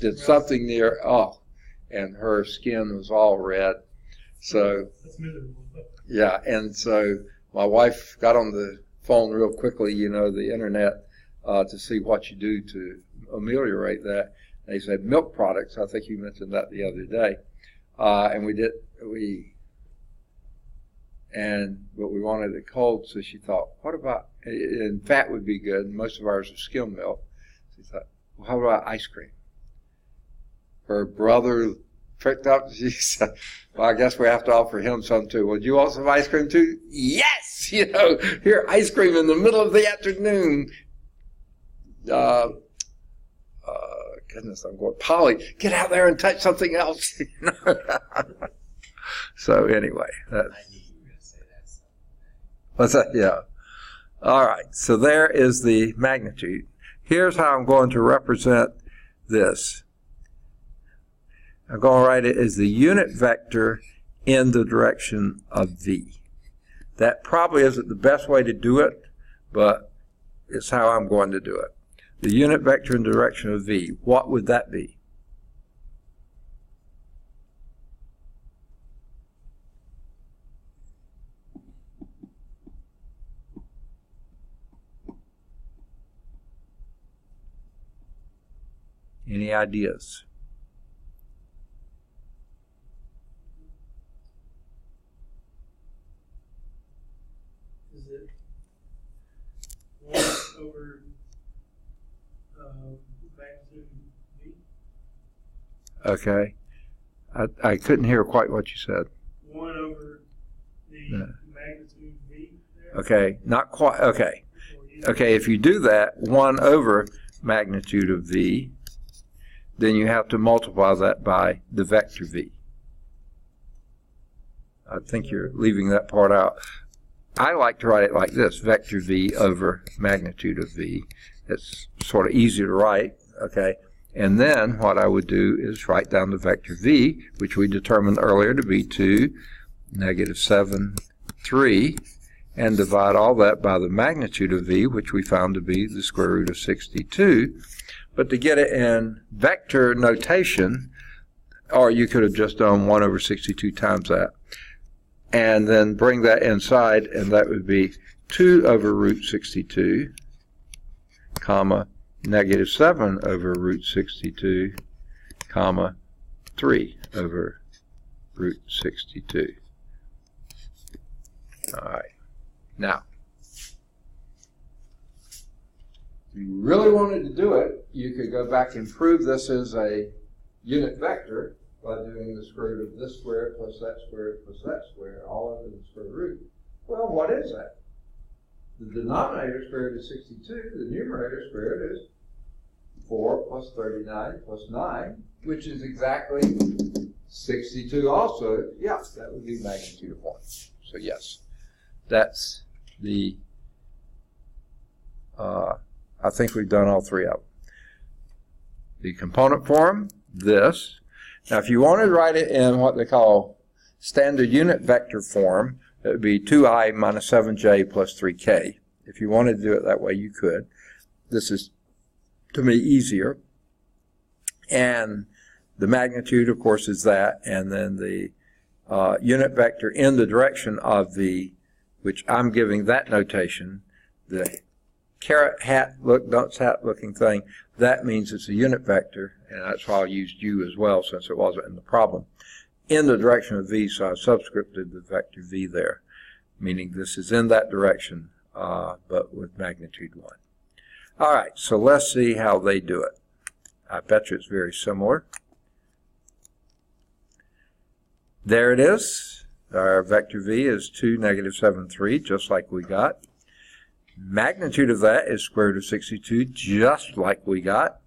did something near, and her skin was all red. So, yeah, and so my wife got on the phone real quickly, the internet, to see what you do to ameliorate that. They said milk products. I think you mentioned that the other day. And but we wanted it cold, so she thought, what about, and fat would be good, and most of ours are skim milk. She thought, well, how about ice cream? Her brother tricked up, she said, well, I guess we have to offer him some too. Well, do you want some ice cream too? Yes! Here, ice cream in the middle of the afternoon. Goodness, I'm going, Polly, get out there and touch something else. So anyway, I knew you were going to say that. What's that? Yeah. All right. So there is the magnitude. Here's how I'm going to represent this. I'm going to write it as the unit vector in the direction of v. That probably isn't the best way to do it, but it's how I'm going to do it. The unit vector in the direction of v, what would that be? Any ideas? Is it 1 over magnitude V? Okay. I couldn't hear quite what you said. 1 over the magnitude V there? Okay, not quite. Okay. Okay, if you do that, 1 over magnitude of V, then you have to multiply that by the vector V. I think you're leaving that part out. I like to write it like this, vector V over magnitude of V. It's sort of easy to write, okay? And then what I would do is write down the vector V, which we determined earlier to be 2, -7, 3, and divide all that by the magnitude of V, which we found to be the square root of 62. But to get it in vector notation, or you could have just done 1 over 62 times that, and then bring that inside, and that would be 2 over root 62, comma, -7 over root 62, comma, 3 over root 62. All right. Now, if you really wanted to do it, you could go back and prove this is a unit vector by doing the square root of this square plus that square plus that square, all under the square root. Well, what is that? The denominator square root is 62. The numerator square root is 4 plus 39 plus 9, which is exactly 62 also. Yeah, that would be magnitude of 1. So yes, that's the, I think we've done all three of them. The component form, this. Now, if you wanted to write it in what they call standard unit vector form, it would be 2i minus 7j plus 3k. If you wanted to do it that way, you could. This is, to me, easier. And the magnitude, of course, is that. And then the unit vector in the direction of the, which I'm giving that notation, the carrot hat, dunce hat looking thing, that means it's a unit vector, and that's why I used u as well since it wasn't in the problem, in the direction of v, so I subscripted the vector v there, meaning this is in that direction, but with magnitude 1. All right, so let's see how they do it. I bet you it's very similar. There it is. Our vector v is 2, -7, 3, just like we got. Magnitude of that is square root of 62, just like we got.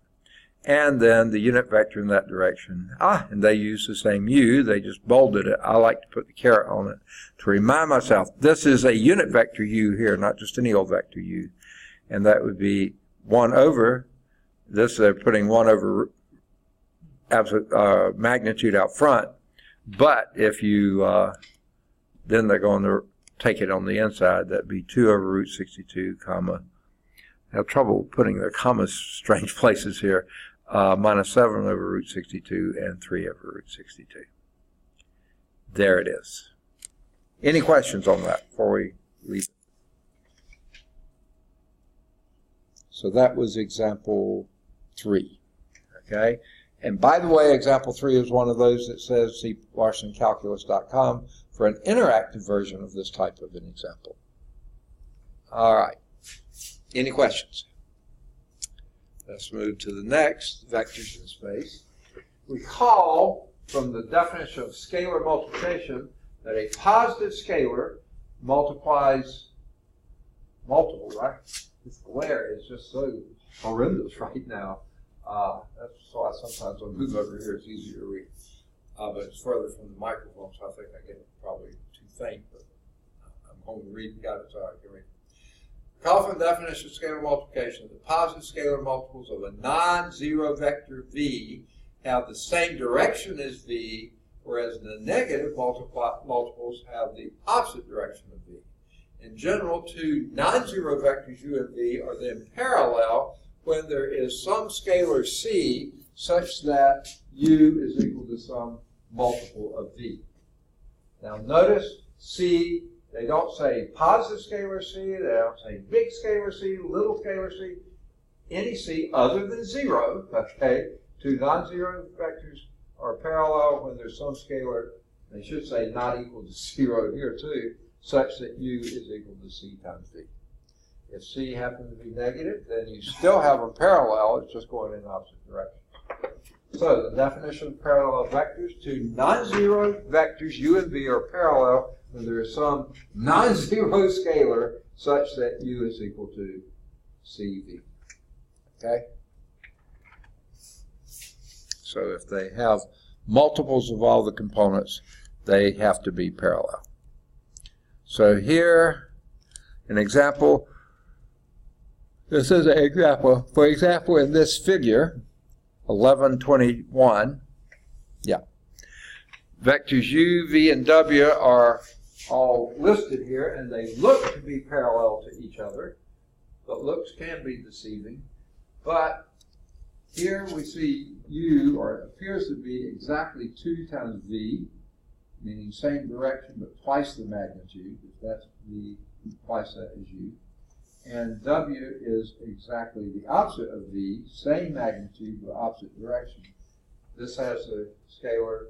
And then the unit vector in that direction. And they use the same u, they just bolded it. I like to put the caret on it to remind myself, this is a unit vector u here, not just any old vector u. And that would be 1 over, this they're putting 1 over absolute magnitude out front. But if you, then they're going to take it on the inside. That'd be 2 over root 62, comma. I have trouble putting the commas strange places here. Minus 7 over root 62 and 3 over root 62. There it is. Any questions on that before we leave it? So that was example 3. Okay? And by the way, example 3 is one of those that says see larsoncalculus.com for an interactive version of this type of an example. All right. Any questions? Let's move to the next, vectors in space. Recall from the definition of scalar multiplication that a positive scalar multiplies multiple, right? This glare is just so horrendous right now. That's why sometimes I'll move over here, it's easier to read. But it's further from the microphone, so I think I get it probably too faint, but I'm home to read and got it, so I can read. Recall from the definition of scalar multiplication, the positive scalar multiples of a non-zero vector v have the same direction as v, whereas the negative multiples have the opposite direction of v. In general, two non-zero vectors u and v are then parallel when there is some scalar c such that u is equal to some multiple of v. Now notice c, they don't say positive scalar c, they don't say big scalar c, little scalar c, any c other than 0, okay? Two non-zero vectors are parallel when there's some scalar, they should say not equal to 0 here too, such that u is equal to c times v. If c happens to be negative, then you still have a parallel, it's just going in the opposite direction. So the definition of parallel vectors, two non-zero vectors u and v are parallel when there is some non-zero scalar such that u is equal to cv. Okay? So if they have multiples of all the components, they have to be parallel. So here, an example. This is an example. For example, in this figure, 1121, vectors u, v, and w are all listed here, and they look to be parallel to each other, but looks can be deceiving. But here we see u, or it appears to be exactly 2 times v, meaning same direction but twice the magnitude, if that's v, twice that is u. And w is exactly the opposite of v, same magnitude but opposite direction. This has a scalar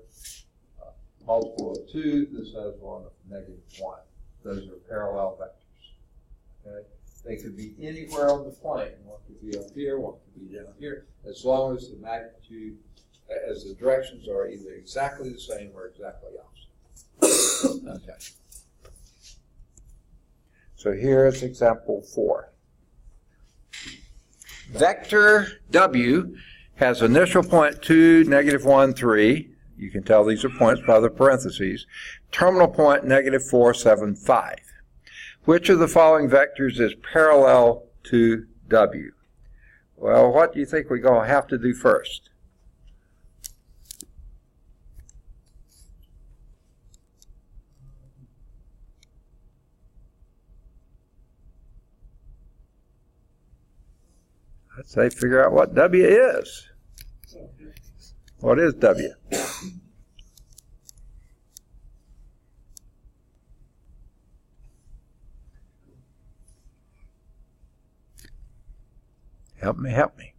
multiple of 2, this has one of -1. Those are parallel vectors. Okay? They could be anywhere on the plane. One could be up here, one could be down here, as long as the magnitude, as the directions are either exactly the same or exactly opposite. Okay. So here's example 4. Vector w has initial point 2, -1, 3. You can tell these are points by the parentheses. Terminal point -4, 7, 5. Which of the following vectors is parallel to w? Well, what do you think we're going to have to do first? I'd say figure out what w is. What is w? Help me, help me.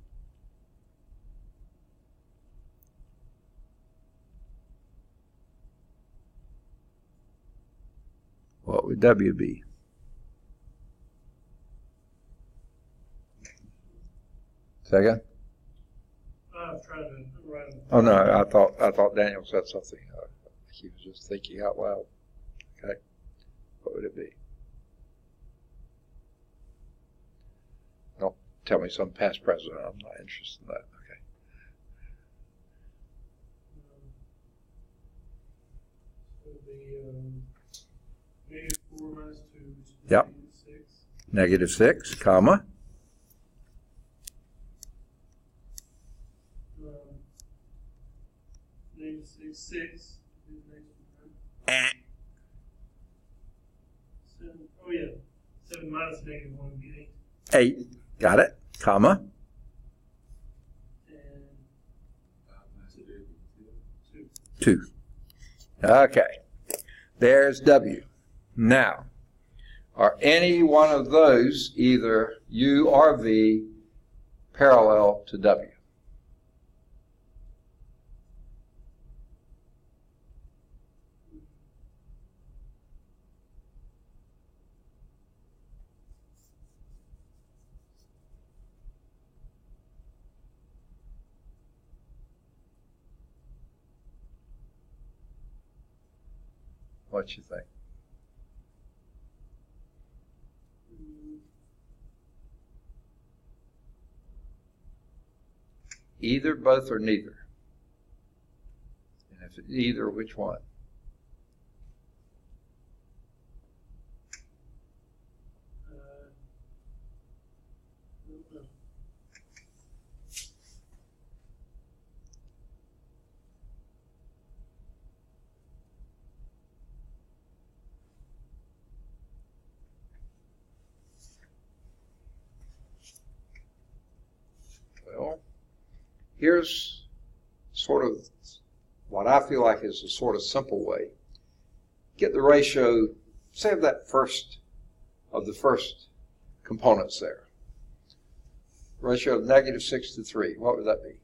What would w be? Second? I was trying to write them. Oh no, I thought Daniel said something. He was just thinking out loud. Okay, what would it be? Don't tell me some past president. I'm not interested in that. Okay. So the -4 minus 2, which is Yep. -6. -6, comma. -6, 6 is next one. 7, oh yeah, 7 minus -1 would be 8. 8, got it, comma. And 2. 2. Okay, there's w. Now, are any one of those, either u or v, parallel to w? What you think? Either, both, or neither? And if it's either, which one? Well, here's sort of what I feel like is a sort of simple way. Get the ratio, say of that first, of the first components there. Ratio of -6 to 3, what would that be?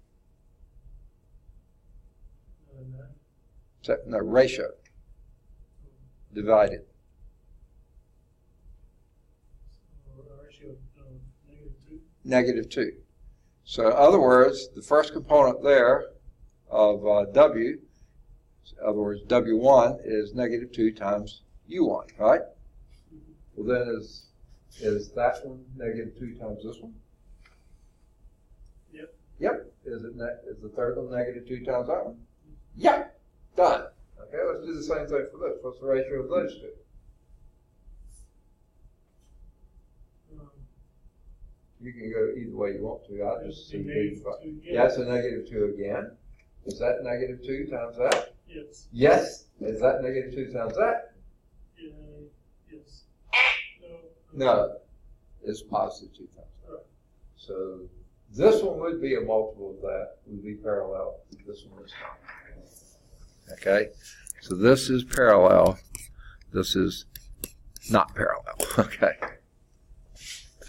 No, ratio divided. A ratio of -2. Negative 2. So in other words, the first component there of W, in other words, W1 is negative 2 times U1, right? Well, then is that one negative 2 times this one? Yep. Yep. Is the third one negative 2 times that one? Yep. Done. Okay, let's do the same thing for this. What's the ratio of those two? You can go either way you want to. I'll just see. Yeah, it's a negative 2 again. Is that negative 2 times that? Yes. Yes. Is that negative 2 times that? Yes. No. It's positive 2 times that. Right. So this one would be a multiple of that, would be parallel. This one is not. Okay? So this is parallel. This is not parallel. Okay?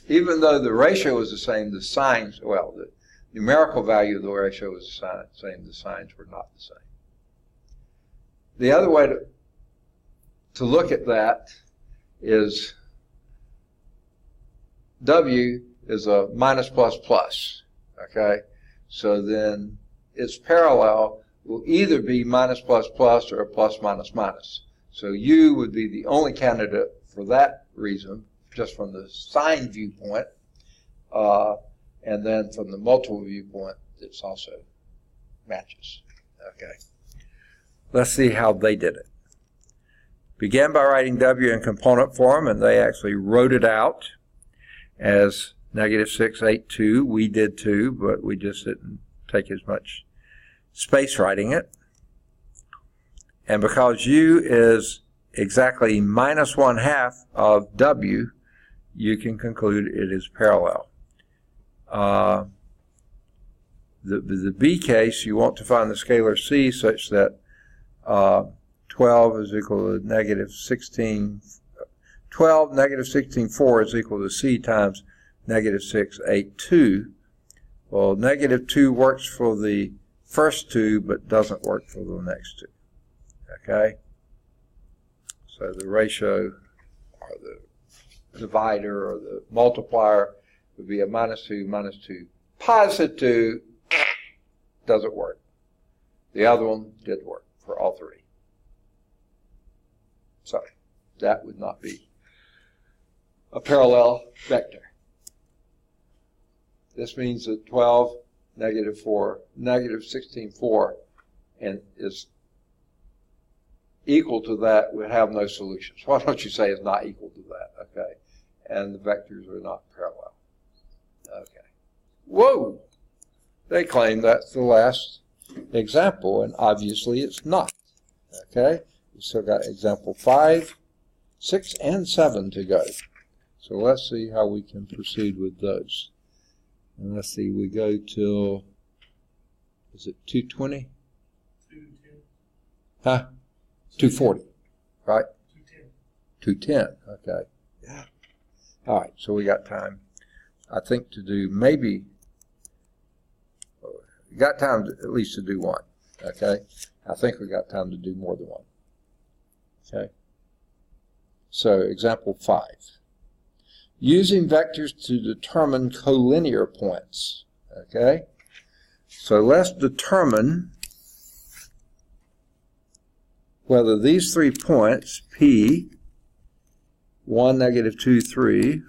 Even though the ratio was the same, the signs, well, the numerical value of the ratio was the same, the signs were not the same. The other way to look at that is W is a minus plus plus, okay? So then its parallel will either be minus plus plus or plus minus minus. So U would be the only candidate for that reason, just from the sign viewpoint, and then from the multiple viewpoint, it's also matches. Okay. Let's see how they did it. Began by writing W in component form, and they actually wrote it out as negative 682. We did too, but we just didn't take as much space writing it. And because U is exactly minus 1/2 of W, you can conclude it is parallel. The B case, you want to find the scalar C such that 12 is equal to negative 16. 12 negative 16.4 is equal to C times negative 682. Well, negative 2 works for the first two, but doesn't work for the next two. Okay? So the ratio, or the divider, or the multiplier would be a minus 2, positive 2, doesn't work. The other one did work for all three. So that would not be a parallel vector. This means that 12, negative 4, negative 16.4, and is equal to that would have no solutions. Why don't you say it's not equal to that? Okay. And the vectors are not parallel. Okay. Whoa! They claim that's the last example, and obviously it's not. Okay? We still got example 5, 6, and 7 to go. So let's see how we can proceed with those. And let's see, we go till, is it 220? 210. Huh? 240, right? 210. 210, okay. Yeah. All right, so we got time, I think, to do maybe, we got time to, at least to do one, okay? I think we got time to do more than one, okay? So, example 5. Using vectors to determine collinear points, okay? So let's determine whether these 3 points, P, 1, negative 2, 3,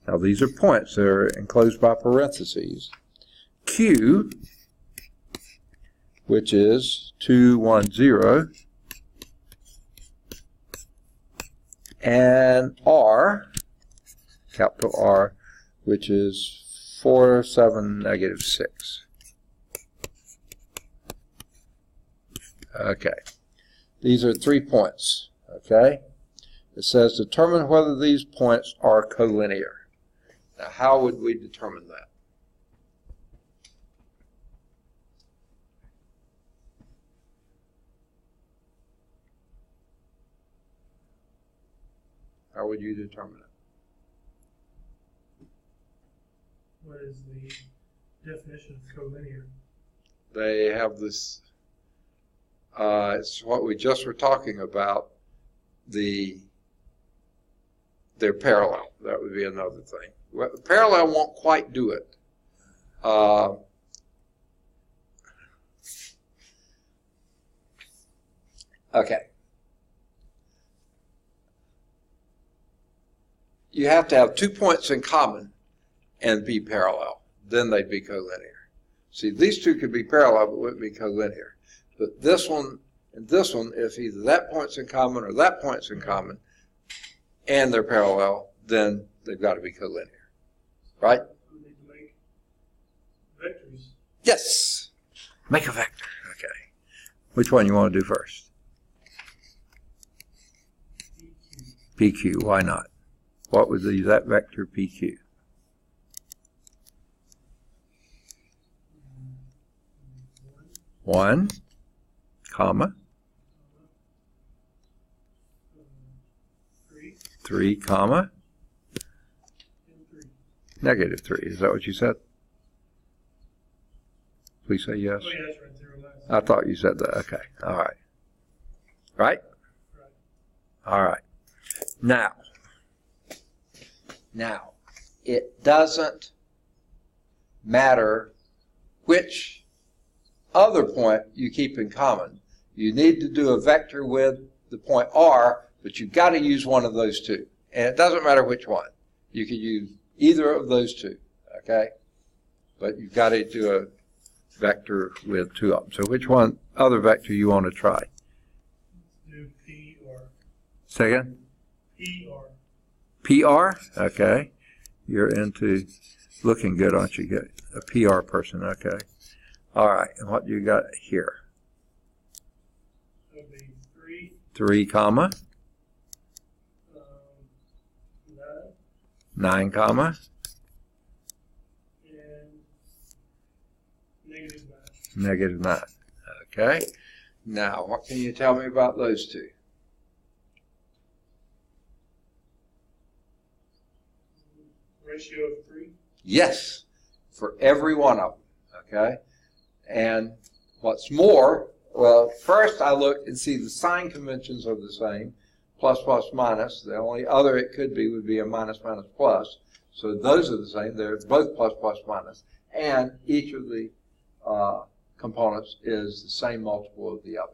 now these are points, they're enclosed by parentheses, Q, which is 2, 1, 0, and R, capital R, which is 4, 7, negative 6. Okay. These are 3 points. Okay. It says determine whether these points are collinear. Now, how would we determine that? How would you determine it? What is the definition of collinear? They have this It's what we just were talking about. They're parallel. That would be another thing. Well, parallel won't quite do it. Okay. You have to have 2 points in common and be parallel. Then they'd be collinear. See, these two could be parallel, but wouldn't be collinear. But this one and this one, if either that point's in common or that point's in common, and they're parallel, then they've got to be collinear. Right? We need to make vectors. Yes. Make a vector. Okay. Which one you want to do first? PQ. Why not? What would be that vector PQ? One, comma, 3, comma, negative 3. Is that what you said? Please say yes. Oh, yeah, that's right. 0 last. I thought you said that. Okay. All right. Right? Right. All right. Now, it doesn't matter which other point you keep in common. You need to do a vector with the point R, but you've got to use one of those two. And it doesn't matter which one. You can use either of those two, okay? But you've got to do a vector with two of them. So which one, other vector you want to try? Do P or Second? P or. PR? Okay. You're into looking good, aren't you? Good. A PR person, okay. All right, and what you got here? That would be 3. 3, comma, 9. 9, comma, And negative 9. negative 9. Okay. Now, what can you tell me about those two? Ratio of 3. Yes, for every one of them, okay? And what's more, well, first I look and see the sign conventions are the same, plus, plus, minus. The only other it could be would be a minus, minus, plus. So those are the same. They're both plus, plus, minus. And each of the components is the same multiple of the other,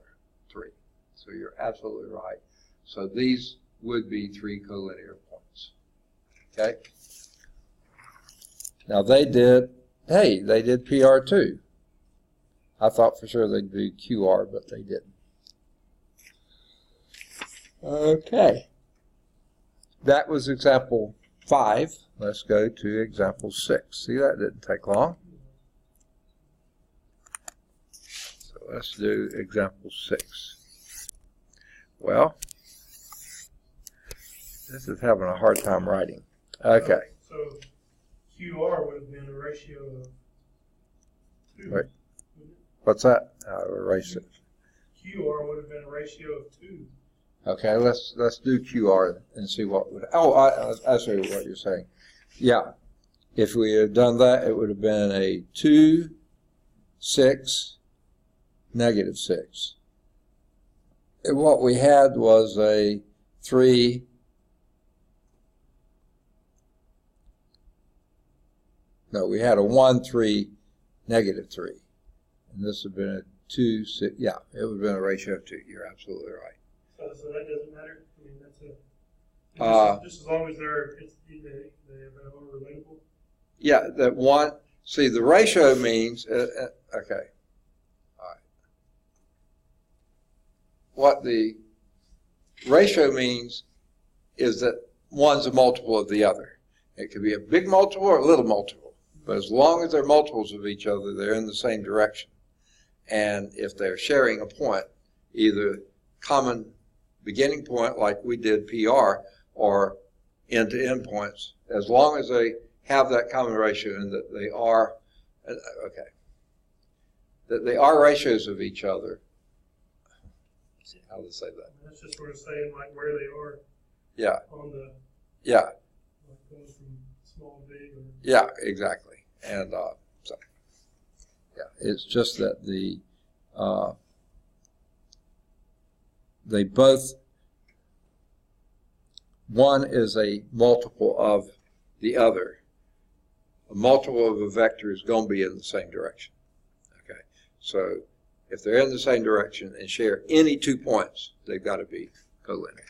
3. So you're absolutely right. So these would be 3 collinear points, okay? Now they did PR too. I thought for sure they'd do QR, but they didn't. Okay. That was example 5. Let's go to example 6. See, that didn't take long. So let's do example 6. Well, this is having a hard time writing. Okay. So QR would have been a ratio of 2. Wait. What's that? I'll erase it. QR would have been a ratio of 2. Okay, let's do QR and see what would. Oh, I see what you're saying. Yeah, if we had done that, it would have been a 2, 6, negative 6. And what we had was a 3. No, we had a 1, 3, negative 3. And this would have been a 2, 6. Yeah, it would have been a ratio of 2. You're absolutely right. So that doesn't matter? I mean, that's just as long as they are relatable? Yeah, that one. See, the ratio means, okay. All right. What the ratio means is that one's a multiple of the other. It could be a big multiple or a little multiple. But as long as they're multiples of each other, they're in the same direction. And if they're sharing a point, either common beginning point like we did PR or end-to-end points, as long as they have that common ratio and that they are, okay, that they are ratios of each other. How to say that? That's just sort of saying like where they are. Yeah. On the. Yeah. Like going from small to big. Or, yeah, exactly. And so, yeah, it's just that they both, one is a multiple of the other. A multiple of a vector is going to be in the same direction. Okay, so if they're in the same direction and share any 2 points, they've got to be collinear.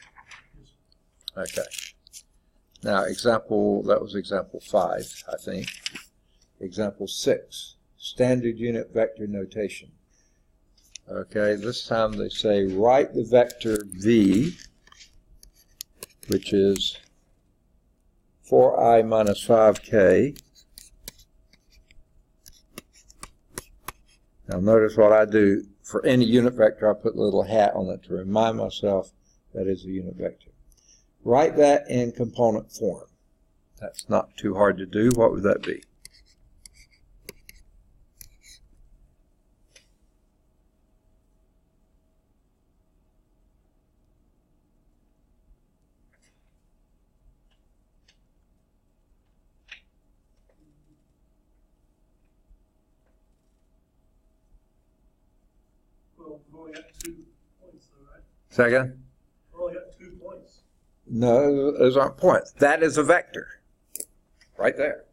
Okay. Now, that was example 5, I think. Example 6, standard unit vector notation. Okay, this time they say write the vector v, which is 4i minus 5k. Now notice what I do for any unit vector, I put a little hat on it to remind myself that is a unit vector. Write that in component form. That's not too hard to do. What would that be? Well, we've only got 2 points, though, right? Second? We've only got 2 points. No, those aren't points. That is a vector. Right there.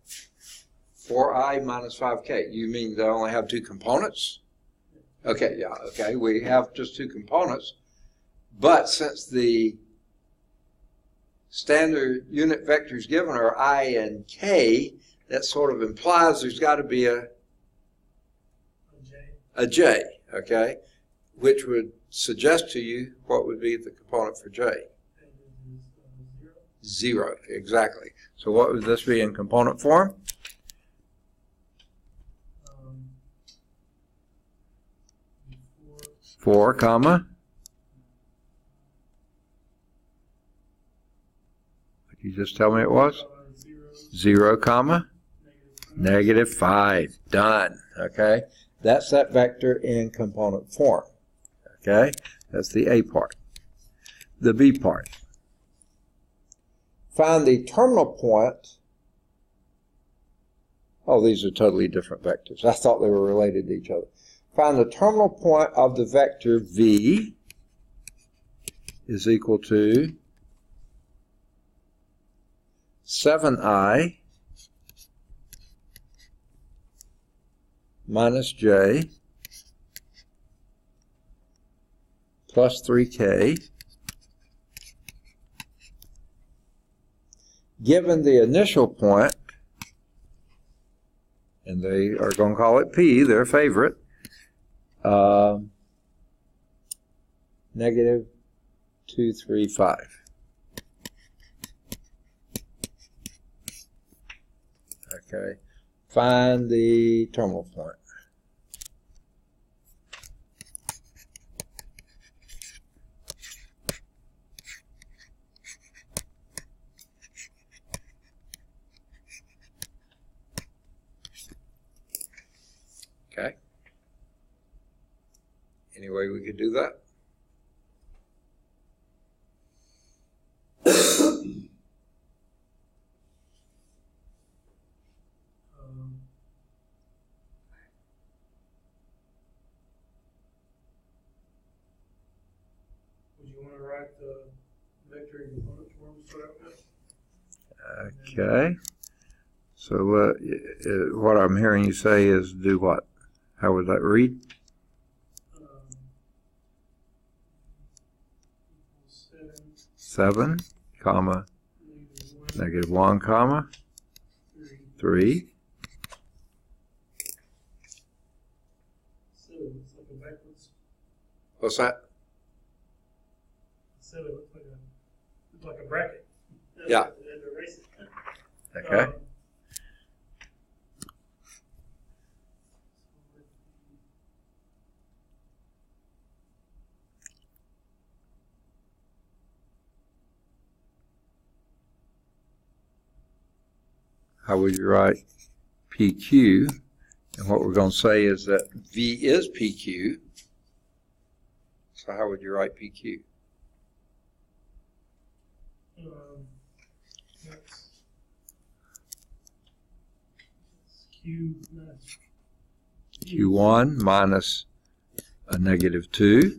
4i minus 5k. You mean they only have 2 components? Okay, yeah, okay. We have just 2 components. But since the standard unit vectors given are I and k, that sort of implies there's got to be a j, okay, which would suggest to you what would be the component for j. 0, exactly. So what would this be in component form? Four, comma. What you just tell me it was? 0, comma. -5. Done. Okay. That's that vector in component form. Okay. That's the A part. The B part. Find the terminal point. Oh, these are totally different vectors. I thought they were related to each other. Find the terminal point of the vector v is equal to 7i minus j plus 3k given the initial point, and they are going to call it P, their favorite, -235. Okay, find the terminal point. Okay. Any way we could do that? Would you want to write the vector in component form to start out with? Okay. So what I'm hearing you say is do what? How would that read? 7, comma, -1, comma, 3. So it's like a backwards. What's that? 7 looks like a bracket. Yeah. And erase it. Okay. How would you write PQ? And what we're going to say is that V is PQ. So how would you write PQ? That's Q minus Q1 minus a -2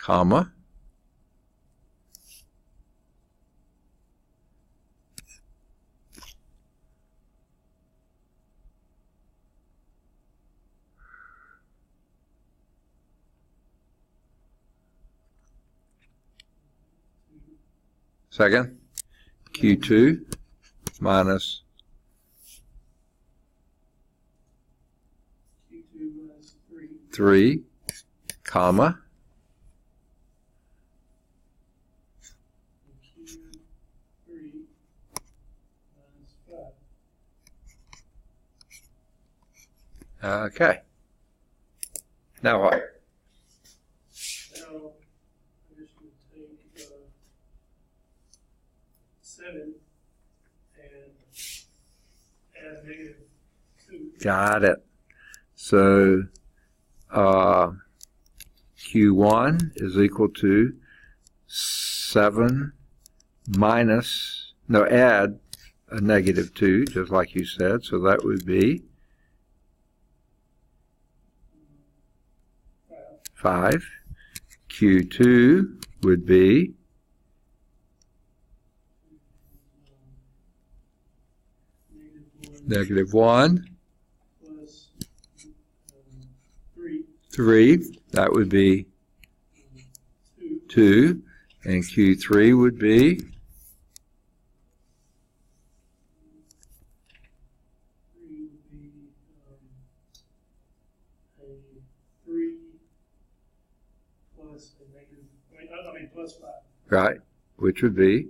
comma, second, Q2 minus Q2 minus 3. 3, comma, And Q3 minus 5. okay. Now what? Now, I guess you would take 7 and add negative 2. Got it. So, Q1 is equal to 7 minus, no, add a negative 2, just like you said. So that would be 5. Q2 would be Negative 1 -1, plus 3, 3. That would be 2, 2. And Q3 would be 3 would be a 3 plus a negative, I mean plus 5. right, which would be,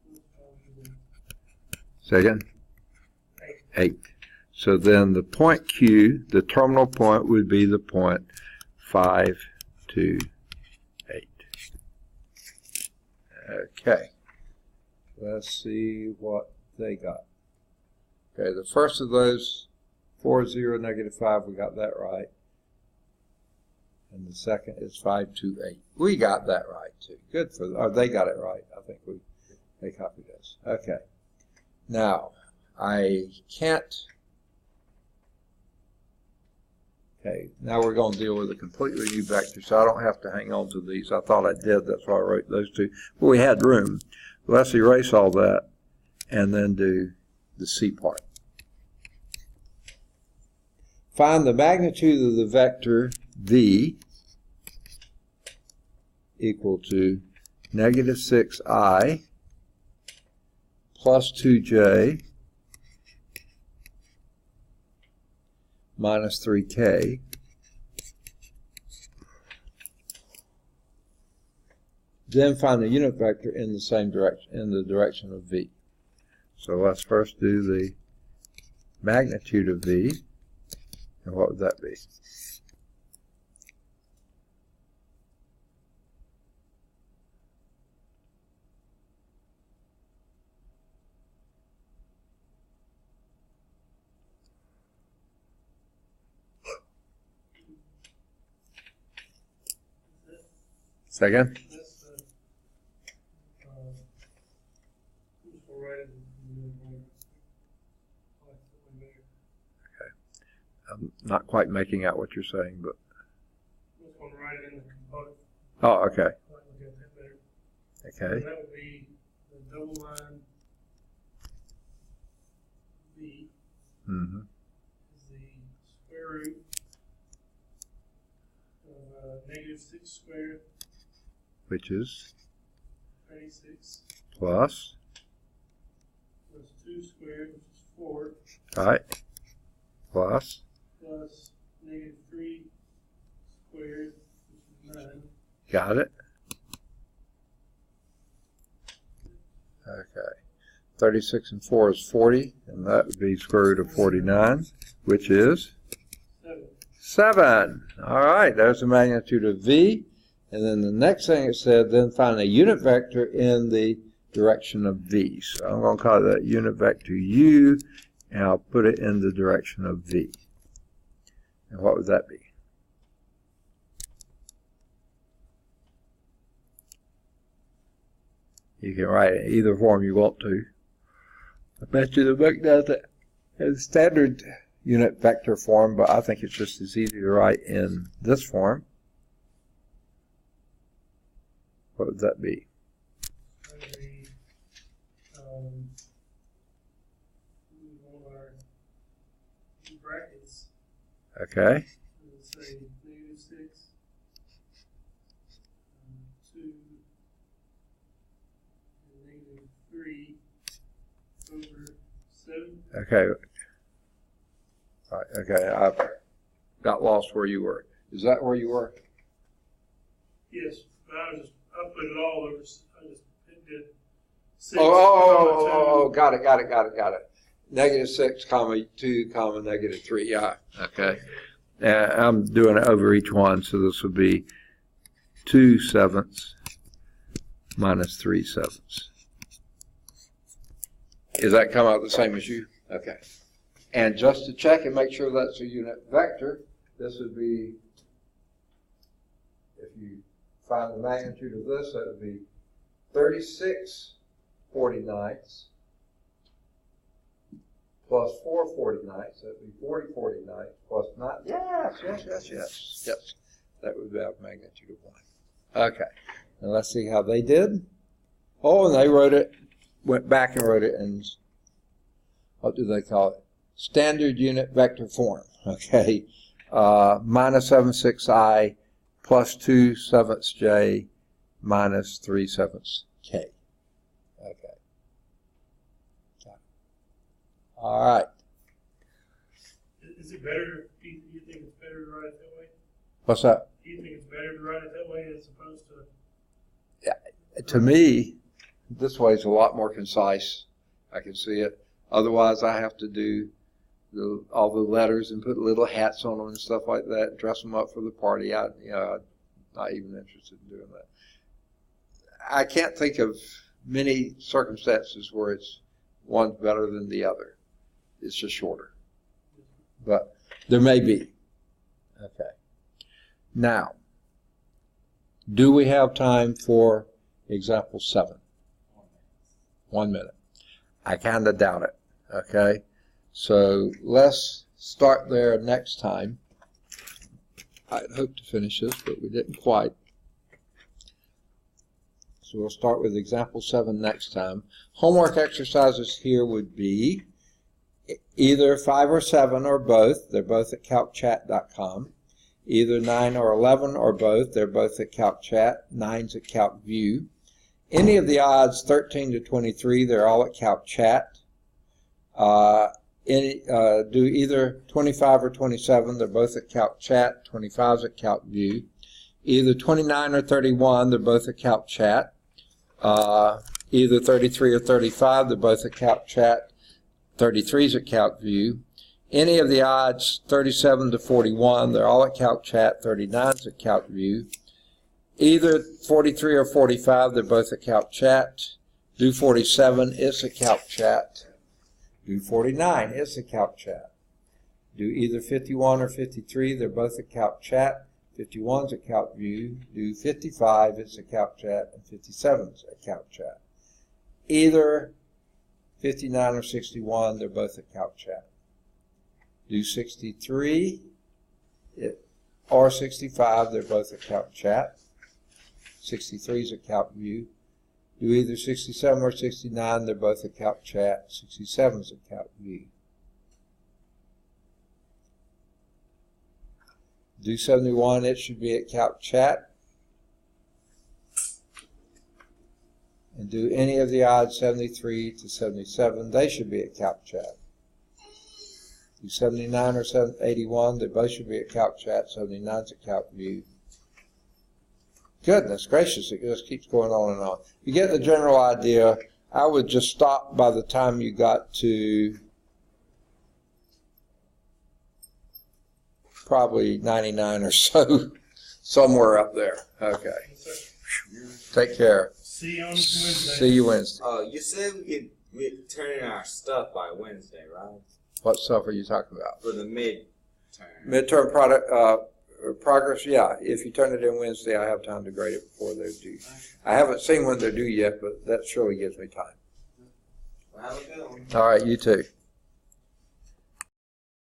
Plus 5 would be second, 8. 8. So then the point Q, the terminal point, would be the point 5, 2, 8. Okay. Let's see what they got. Okay, the first of those, 4, 0, negative 5, we got that right. And the second is 5, 2, 8. We got that right too. Good for them. Oh, they got it right. I think they copied us. Okay. Now, I can't. Okay, now we're going to deal with a completely new vector, so I don't have to hang on to these. I thought I did, that's why I wrote those two. But we had room. Let's erase all that and then do the C part. Find the magnitude of the vector V equal to negative 6i plus 2j minus 3k then find the unit vector in the same direction, in the direction of V. So let's first do the magnitude of V, and what would that be? Second? That's the, just go right in I'm not quite making out what you're saying, but just going to write it in the component. oh, okay. Look at that better. Okay. And that would be the double line B Mm-hmm. is the square root of negative 6 squared, Which is 36, plus, plus 2 squared, which is 4, right, plus, plus negative 3 squared, which is 9. got it. Okay. 36 and 4 is 40, and that would be square root of 49, which is 7. 7. All right, there's the magnitude of V. And then the next thing it said, then find a unit vector in the direction of V. So I'm going to call that unit vector U, and I'll put it in the direction of V. And what would that be? You can write it in either form you want to. I bet you the book does it in standard unit vector form, but I think it's just as easy to write in this form. What would that be? Maybe, on our brackets, Okay. let's say -6, 2, and -3 over 7. Okay. All right, okay, I got lost where you were. Is that where you were? Yes, but I put it all over. I just did 6. Got it. -6, comma 2, comma -3. Yeah. Okay. I'm doing it over each one, so this would be 2/7 minus 3/7. Does that come out the same as you? Okay. And just to check and make sure that's a unit vector, this would be, if you find the magnitude of this, that would be 36/49 plus 4/49. That would be 40/49 plus 9. Yes. That would be a magnitude of 1. Okay. Now let's see how they did. Oh, and they went back and wrote it in, what do they call it? Standard unit vector form. Okay. -7/6i plus 2/7 j minus 3/7 k. Okay. All right. Is it better? Do you think it's better to write it that way? What's that? Do you think it's better to write it that way as opposed to? To me, this way is a lot more concise. I can see it. Otherwise, I have to do all the letters and put little hats on them and stuff like that, dress them up for the party. I'm not even interested in doing that. I can't think of many circumstances where one's better than the other. It's just shorter. But there may be. Okay. Now, do we have time for example 7? 1 minute. I kind of doubt it. Okay. So let's start there next time. I'd hoped to finish this, but we didn't quite. So we'll start with example 7 next time. Homework exercises here would be either 5 or 7 or both. They're both at calcchat.com. Either 9 or 11 or both. They're both at calcchat. 9's at calcview. Any of the odds 13 to 23, they're all at calcchat. Do either 25 or 27, they're both at calcchat. 25's at calcview. Either 29 or 31, they're both at calcchat. Either 33 or 35, they're both at calcchat. 33's at calcview. Any of the odds 37 to 41, they're all at calcchat. 39's at calcview. Either 43 or 45, they're both at calcchat. Do 47, it's at calcchat. Do 49, it's a calcchat. Do either 51 or 53, they're both at calcchat. 51's a calcview. Do 55, it's a calcchat, and 57's a calcchat. Either 59 or 61, they're both at calcchat. Do 63 or 65, they're both at calcchat. 63's a calcview. Do either 67 or 69, they're both at calcchat. 67's a calcview. Do 71, it should be at calcchat. And do any of the odds 73 to 77, they should be at calcchat. Do 79 or 81, they both should be at calcchat. 79's at calcview. Goodness gracious, it just keeps going on and on. You get the general idea. I would just stop by the time you got to probably 99 or so, somewhere up there. Okay. Take care. See you on Wednesday. See you Wednesday. You said we could turn in our stuff by Wednesday, right? What stuff are you talking about? For the midterm. Midterm progress, yeah. If you turn it in Wednesday, I have time to grade it before they're due. I haven't seen when they're due yet, but that surely gives me time. Well, have a good one. All right, you too.